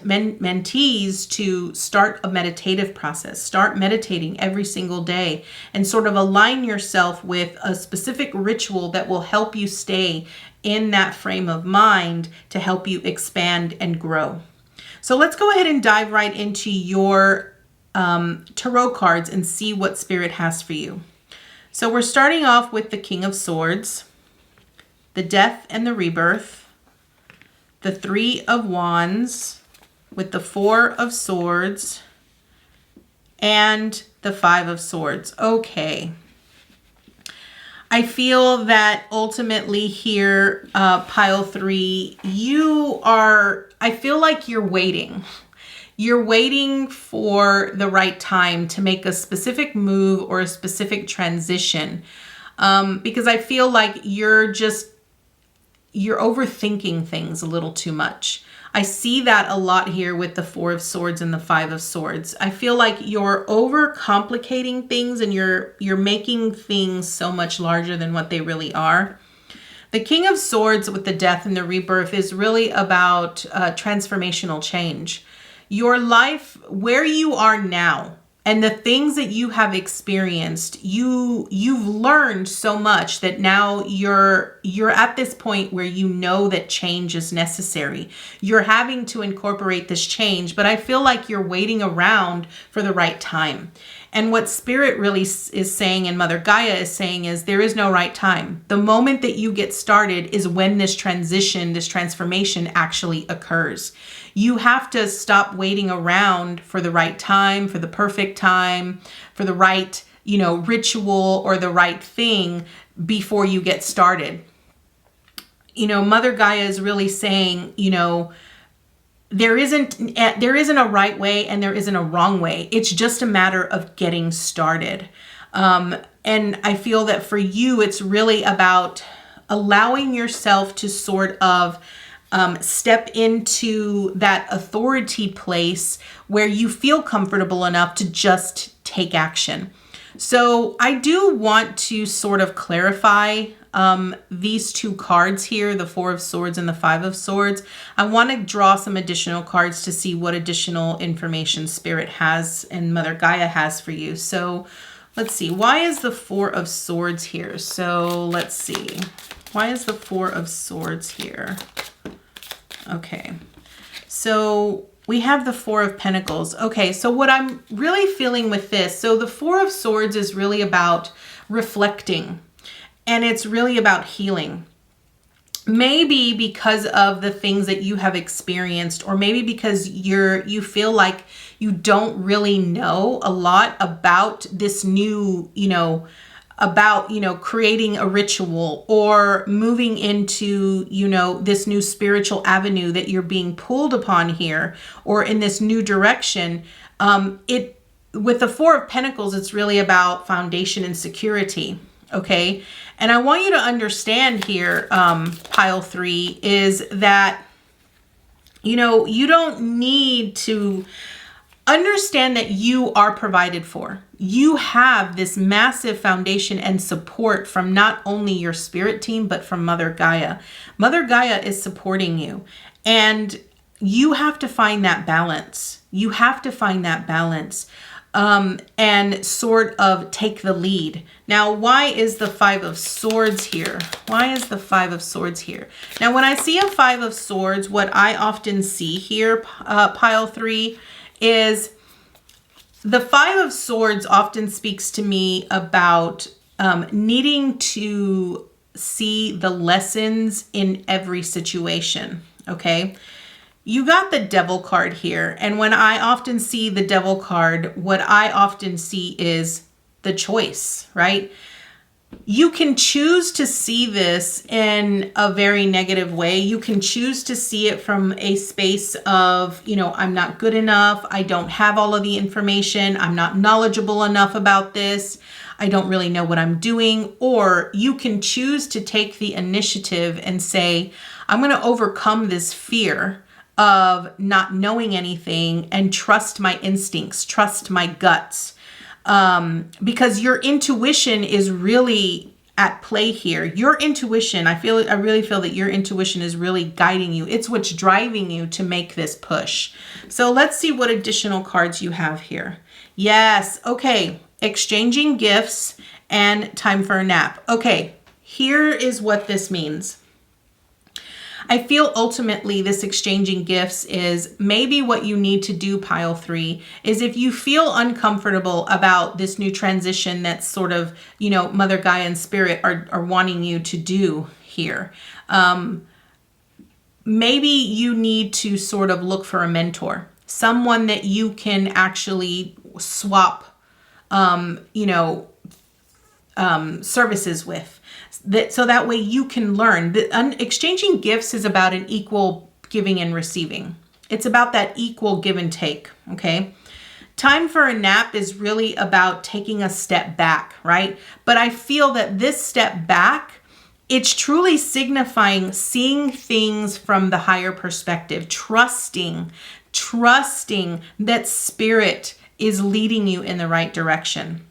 mentees to start a meditative process. Start meditating every single day and sort of align yourself with a specific ritual that will help you stay in that frame of mind to help you expand and grow. So let's go ahead and dive right into your tarot cards and see what Spirit has for you. So we're starting off with the King of Swords, the Death and the Rebirth, the 3 of Wands with the 4 of Swords, and the 5 of Swords. Okay. I feel that ultimately here, pile 3, I feel like you're waiting. You're waiting for the right time to make a specific move or a specific transition. Because I feel like you're overthinking things a little too much. I see that a lot here with the 4 of Swords and the 5 of Swords. I feel like you're overcomplicating things and you're making things so much larger than what they really are. The King of Swords with the Death and the Rebirth is really about transformational change. Your life, where you are now, and the things that you have experienced, you've learned so much that now you're at this point where you know that change is necessary. You're having to incorporate this change, but I feel like you're waiting around for the right time. And what Spirit really is saying and Mother Gaia is saying is there is no right time. The moment that you get started is when this transition, this transformation actually occurs. You have to stop waiting around for the right time, for the perfect time, for the right, ritual or the right thing before you get started. Mother Gaia is really saying, there isn't a right way and there isn't a wrong way. It's just a matter of getting started. And I feel that for you, it's really about allowing yourself to sort of step into that authority place where you feel comfortable enough to just take action. So I do want to sort of clarify these 2 cards here, the 4 of Swords and the 5 of Swords. I want to draw some additional cards to see what additional information Spirit has and Mother Gaia has for you. So let's see. Why is the 4 of Swords here? So let's see. Why is the 4 of Swords here? Okay. So we have the 4 of Pentacles. Okay, so what I'm really feeling with this, so the 4 of Swords is really about reflecting. And it's really about healing. Maybe because of the things that you have experienced, or maybe because you feel like you don't really know a lot about this new, creating a ritual or moving into, this new spiritual avenue that you're being pulled upon here, or in this new direction. With the 4 of Pentacles, it's really about foundation and security. Okay. And I want you to understand here, pile 3, is that, you don't need to understand that you are provided for. You have this massive foundation and support from not only your spirit team, but from Mother Gaia. Mother Gaia is supporting you, and you have to find that balance. You have to find that balance. And sort of take the lead. Now, why is the 5 of Swords here? Why is the 5 of Swords here? Now, when I see a 5 of Swords, what I often see here, pile 3, is the 5 of Swords often speaks to me about needing to see the lessons in every situation, okay? You got the Devil card here. And when I often see the Devil card, what I often see is the choice, right? You can choose to see this in a very negative way. You can choose to see it from a space of, I'm not good enough. I don't have all of the information. I'm not knowledgeable enough about this. I don't really know what I'm doing. Or you can choose to take the initiative and say, I'm going to overcome this fear of not knowing anything and trust my instincts, trust my guts. Because your intuition is really at play here. Your intuition, I really feel that your intuition is really guiding you. It's what's driving you to make this push. So let's see what additional cards you have here. Yes. Okay. Exchanging gifts and time for a nap. Okay. Here is what this means. I feel ultimately this exchanging gifts is maybe what you need to do, pile 3, is if you feel uncomfortable about this new transition that's sort of, Mother Gaia and Spirit are wanting you to do here. Maybe you need to sort of look for a mentor, someone that you can actually swap, services with. So that way you can learn. Exchanging gifts is about an equal giving and receiving. It's about that equal give and take, okay? Time for a nap is really about taking a step back, right? But I feel that this step back, it's truly signifying seeing things from the higher perspective, trusting that Spirit is leading you in the right direction.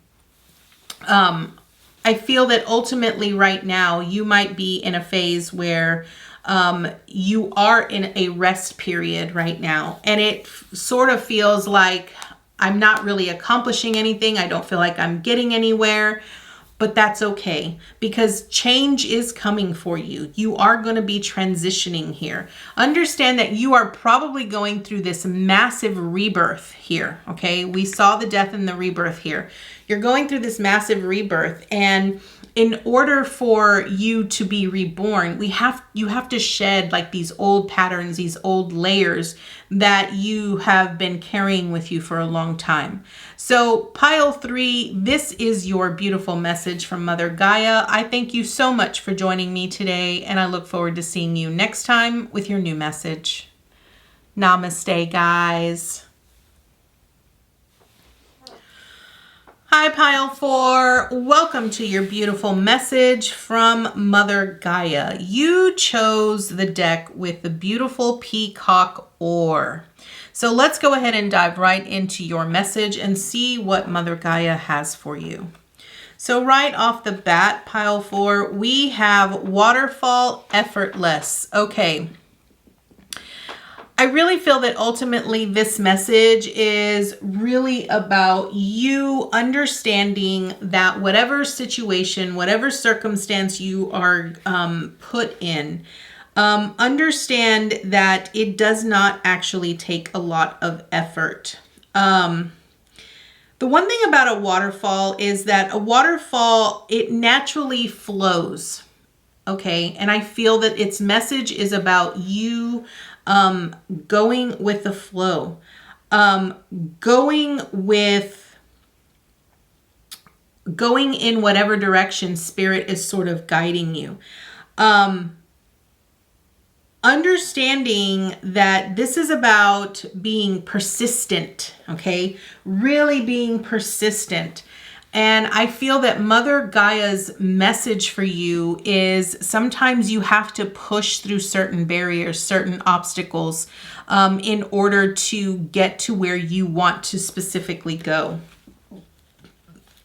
I feel that ultimately right now you might be in a phase where you are in a rest period right now. And it sort of feels like I'm not really accomplishing anything. I don't feel like I'm getting anywhere. But that's okay, because change is coming for you. You are going to be transitioning here. Understand that you are probably going through this massive rebirth here, okay? We saw the death and the rebirth here. You're going through this massive rebirth, and in order for you to be reborn, you have to shed like these old patterns, these old layers that you have been carrying with you for a long time. So pile 3, this is your beautiful message from Mother Gaia. I thank you so much for joining me today, and I look forward to seeing you next time with your new message. Namaste, guys. Hi, pile 4. Welcome to your beautiful message from Mother Gaia. You chose the deck with the beautiful peacock oar. So let's go ahead and dive right into your message and see what Mother Gaia has for you. So right off the bat, pile 4, we have waterfall effortless. Okay. I really feel that ultimately this message is really about you understanding that whatever situation, whatever circumstance you are put in, understand that it does not actually take a lot of effort. The one thing about a waterfall is that a waterfall, it naturally flows. Okay. And I feel that its message is about you going with the flow, going in whatever direction Spirit is sort of guiding you. Understanding that this is about being persistent, okay? Really being persistent. And I feel that Mother Gaia's message for you is sometimes you have to push through certain barriers, certain obstacles, in order to get to where you want to specifically go.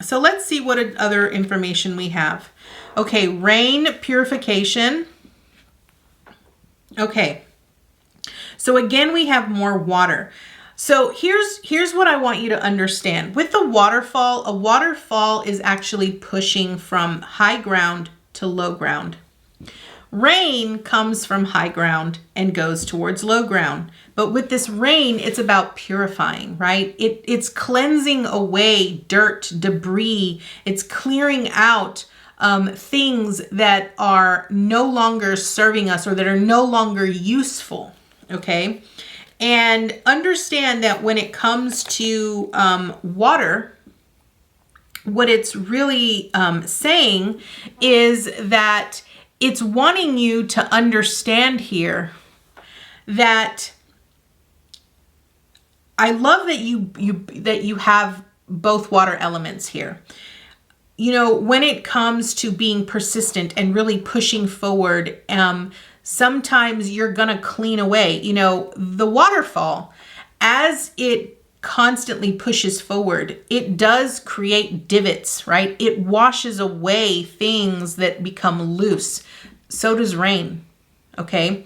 So let's see what other information we have. Okay, rain purification. Okay, so again, we have more water. So here's what I want you to understand. With the waterfall, a waterfall is actually pushing from high ground to low ground. Rain comes from high ground and goes towards low ground. But with this rain, it's about purifying, right? It's cleansing away dirt, debris. It's clearing out things that are no longer serving us or that are no longer useful, okay? And understand that when it comes to water, what it's really saying is that it's wanting you to understand here that I love that you have both water elements here. when it comes to being persistent and really pushing forward, sometimes you're going to clean away, the waterfall, as it constantly pushes forward, it does create divots, right? It washes away things that become loose. So does rain. Okay.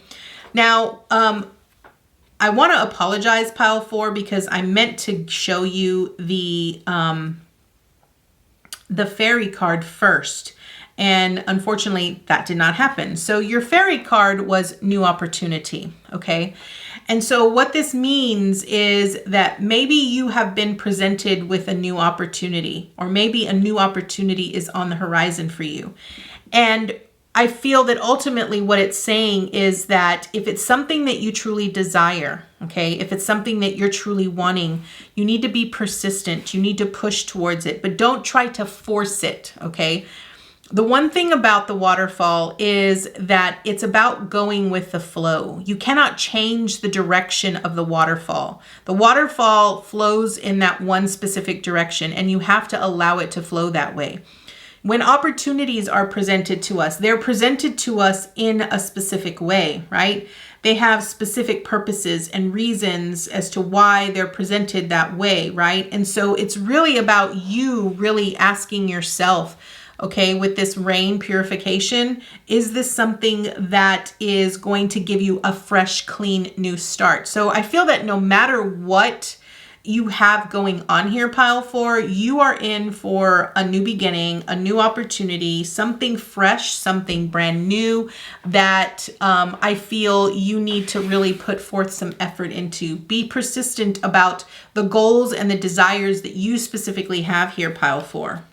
Now, I want to apologize, pile 4, because I meant to show you the fairy card first. And unfortunately, that did not happen. So your fairy card was new opportunity, okay? And so what this means is that maybe you have been presented with a new opportunity, or maybe a new opportunity is on the horizon for you. And I feel that ultimately what it's saying is that if it's something that you truly desire, okay, if it's something that you're truly wanting, you need to be persistent. You need to push towards it, but don't try to force it, okay? The one thing about the waterfall is that it's about going with the flow. You cannot change the direction of the waterfall. The waterfall flows in that one specific direction, and you have to allow it to flow that way. When opportunities are presented to us, they're presented to us in a specific way, right? They have specific purposes and reasons as to why they're presented that way, right? And so it's really about you really asking yourself, okay, with this rain purification, is this something that is going to give you a fresh, clean, new start? So I feel that no matter what you have going on here, pile 4, you are in for a new beginning, a new opportunity, something fresh, something brand new that I feel you need to really put forth some effort into. Be persistent about the goals and the desires that you specifically have here, pile 4.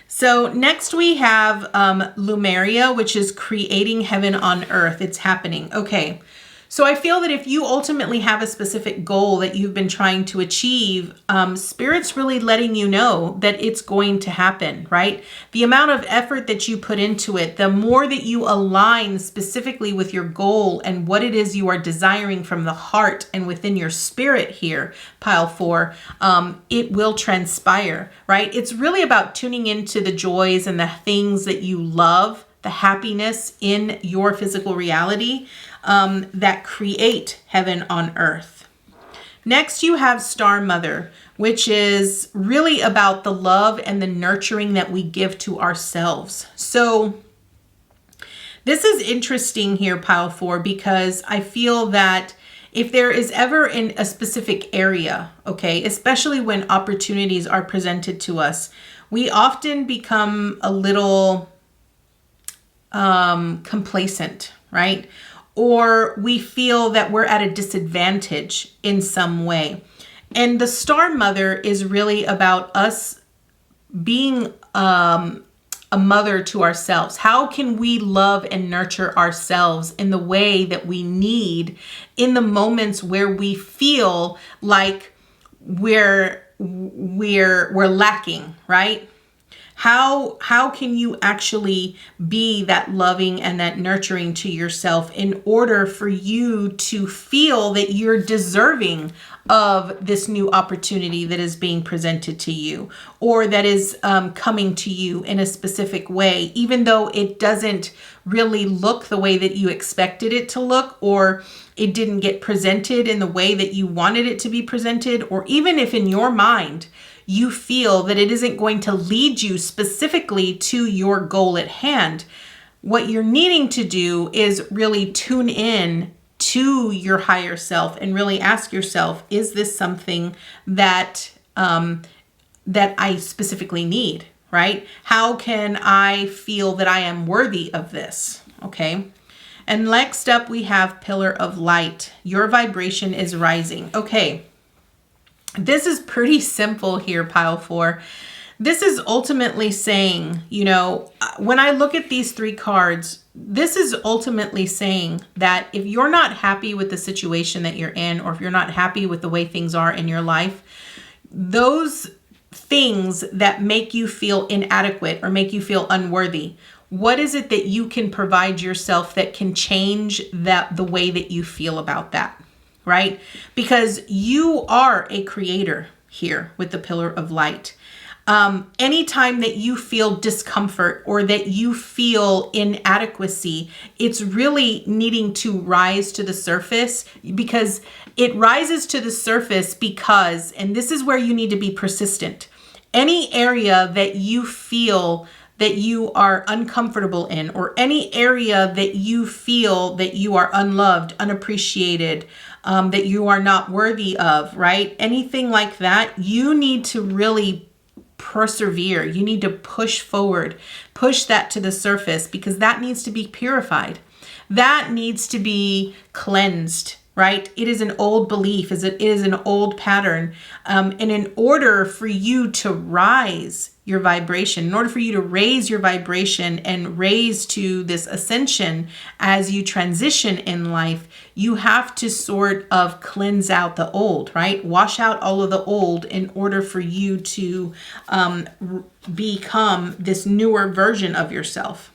So next we have Lumeria, which is creating heaven on earth. It's happening. Okay. So I feel that if you ultimately have a specific goal that you've been trying to achieve, Spirit's really letting you know that it's going to happen, right? The amount of effort that you put into it, the more that you align specifically with your goal and what it is you are desiring from the heart and within your spirit here, pile 4, it will transpire, right? It's really about tuning into the joys and the things that you love, the happiness in your physical reality, that create heaven on earth. Next, you have Star Mother, which is really about the love and the nurturing that we give to ourselves. So this is interesting here, pile 4, because I feel that if there is ever in a specific area, okay, especially when opportunities are presented to us, we often become a little complacent, right? Or we feel that we're at a disadvantage in some way. And the Star Mother is really about us being a mother to ourselves. How can we love and nurture ourselves in the way that we need in the moments where we feel like we're lacking, right? How can you actually be that loving and that nurturing to yourself in order for you to feel that you're deserving of this new opportunity that is being presented to you, or that is coming to you in a specific way, even though it doesn't really look the way that you expected it to look, or it didn't get presented in the way that you wanted it to be presented, or even if in your mind you feel that it isn't going to lead you specifically to your goal at hand. What you're needing to do is really tune in to your higher self and really ask yourself, is this something that that I specifically need, right? How can I feel that I am worthy of this? Okay. And next up we have Pillar of Light. Your vibration is rising. Okay. This is pretty simple here, pile 4. This is ultimately saying, when I look at these 3 cards, this is ultimately saying that if you're not happy with the situation that you're in, or if you're not happy with the way things are in your life, those things that make you feel inadequate or make you feel unworthy, what is it that you can provide yourself that can change the way that you feel about that? Right? Because you are a creator here with the Pillar of Light. Anytime that you feel discomfort or that you feel inadequacy, it's really needing to rise to the surface, because it rises to the surface because, and this is where you need to be persistent. Any area that you feel that you are uncomfortable in, or any area that you feel that you are unloved, unappreciated, that you are not worthy of, right? Anything like that, you need to really persevere. You need to push forward, push that to the surface, because that needs to be purified. That needs to be cleansed, right? It is an old belief, it is an old pattern. And in order for you to rise your vibration, in order for you to raise your vibration and raise to this ascension as you transition in life, you have to sort of cleanse out the old, right? Wash out all of the old in order for you to become this newer version of yourself.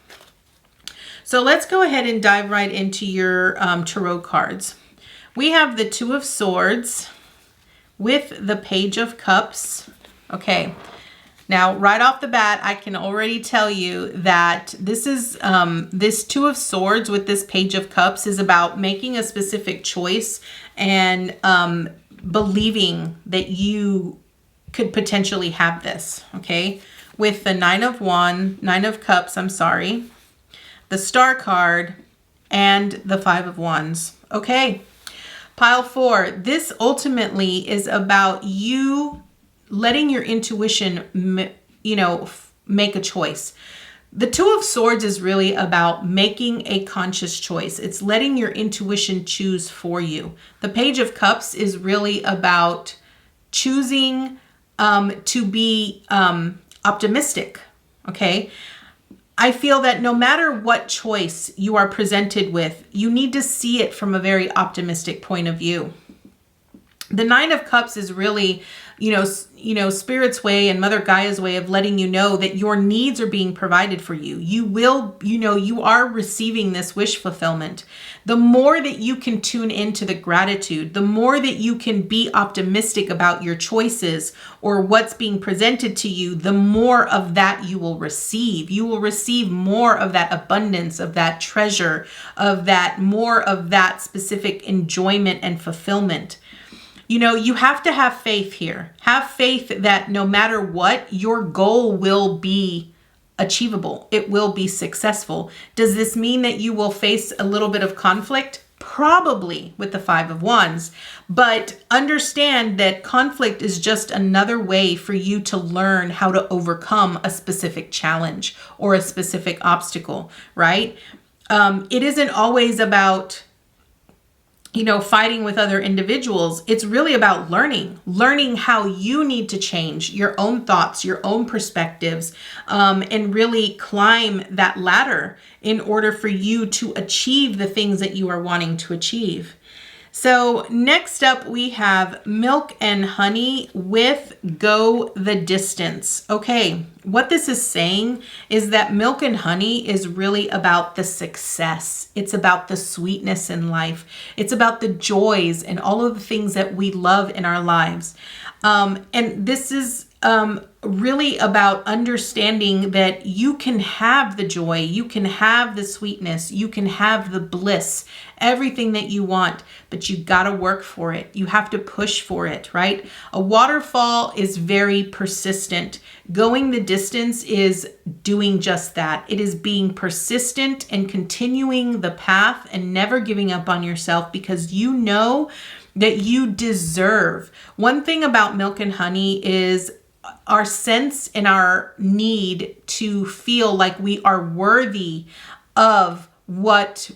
So let's go ahead and dive right into your tarot cards. We have the Two of Swords with the Page of Cups. Okay. Now, right off the bat, I can already tell you that this is this Two of Swords with this Page of Cups is about making a specific choice and believing that you could potentially have this, okay? With the Nine of Cups, the Star card, and the Five of Wands. Okay, pile 4, this ultimately is about you letting your intuition, make a choice. The Two of Swords is really about making a conscious choice. It's letting your intuition choose for you. The Page of Cups is really about choosing to be optimistic, okay? I feel that no matter what choice you are presented with, you need to see it from a very optimistic point of view. The Nine of Cups is really, Spirit's way and Mother Gaia's way of letting you know that your needs are being provided for you. You are receiving this wish fulfillment. The more that you can tune into the gratitude, the more that you can be optimistic about your choices or what's being presented to you, the more of that you will receive. You will receive more of that abundance, of that treasure, more of that specific enjoyment and fulfillment. You have to have faith here. Have faith that no matter what, your goal will be achievable. It will be successful. Does this mean that you will face a little bit of conflict? Probably, with the Five of Wands. But understand that conflict is just another way for you to learn how to overcome a specific challenge or a specific obstacle, right? It isn't always about fighting with other individuals. It's really about learning how you need to change your own thoughts, your own perspectives, and really climb that ladder in order for you to achieve the things that you are wanting to achieve. So next up we have Milk and Honey with Go the Distance. Okay, what this is saying is that Milk and Honey is really about the success. It's about the sweetness in life. It's about the joys and all of the things that we love in our lives. And this is really about understanding that you can have the joy, you can have the sweetness, you can have the bliss, everything that you want, but you gotta work for it. You have to push for it, right? A waterfall is very persistent. Going the distance is doing just that. It is being persistent and continuing the path and never giving up on yourself, because you know that you deserve. One thing about Milk and Honey is our sense and our need to feel like we are worthy of what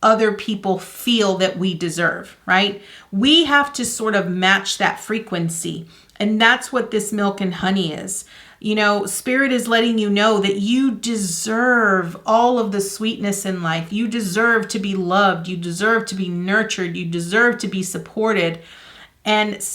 other people feel that we deserve, right? We have to sort of match that frequency. And that's what this Milk and Honey is. Spirit is letting you know that you deserve all of the sweetness in life. You deserve to be loved. You deserve to be nurtured. You deserve to be supported. And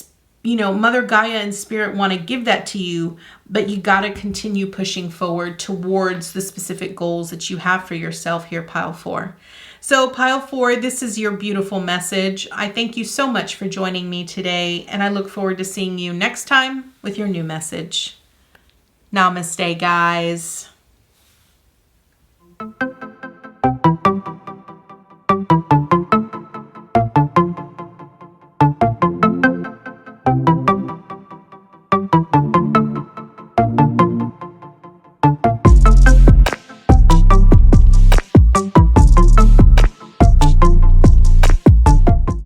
Mother Gaia and Spirit want to give that to you, but you got to continue pushing forward towards the specific goals that you have for yourself here, Pile 4. So Pile 4, this is your beautiful message. I thank you so much for joining me today, and I look forward to seeing you next time with your new message. Namaste, guys.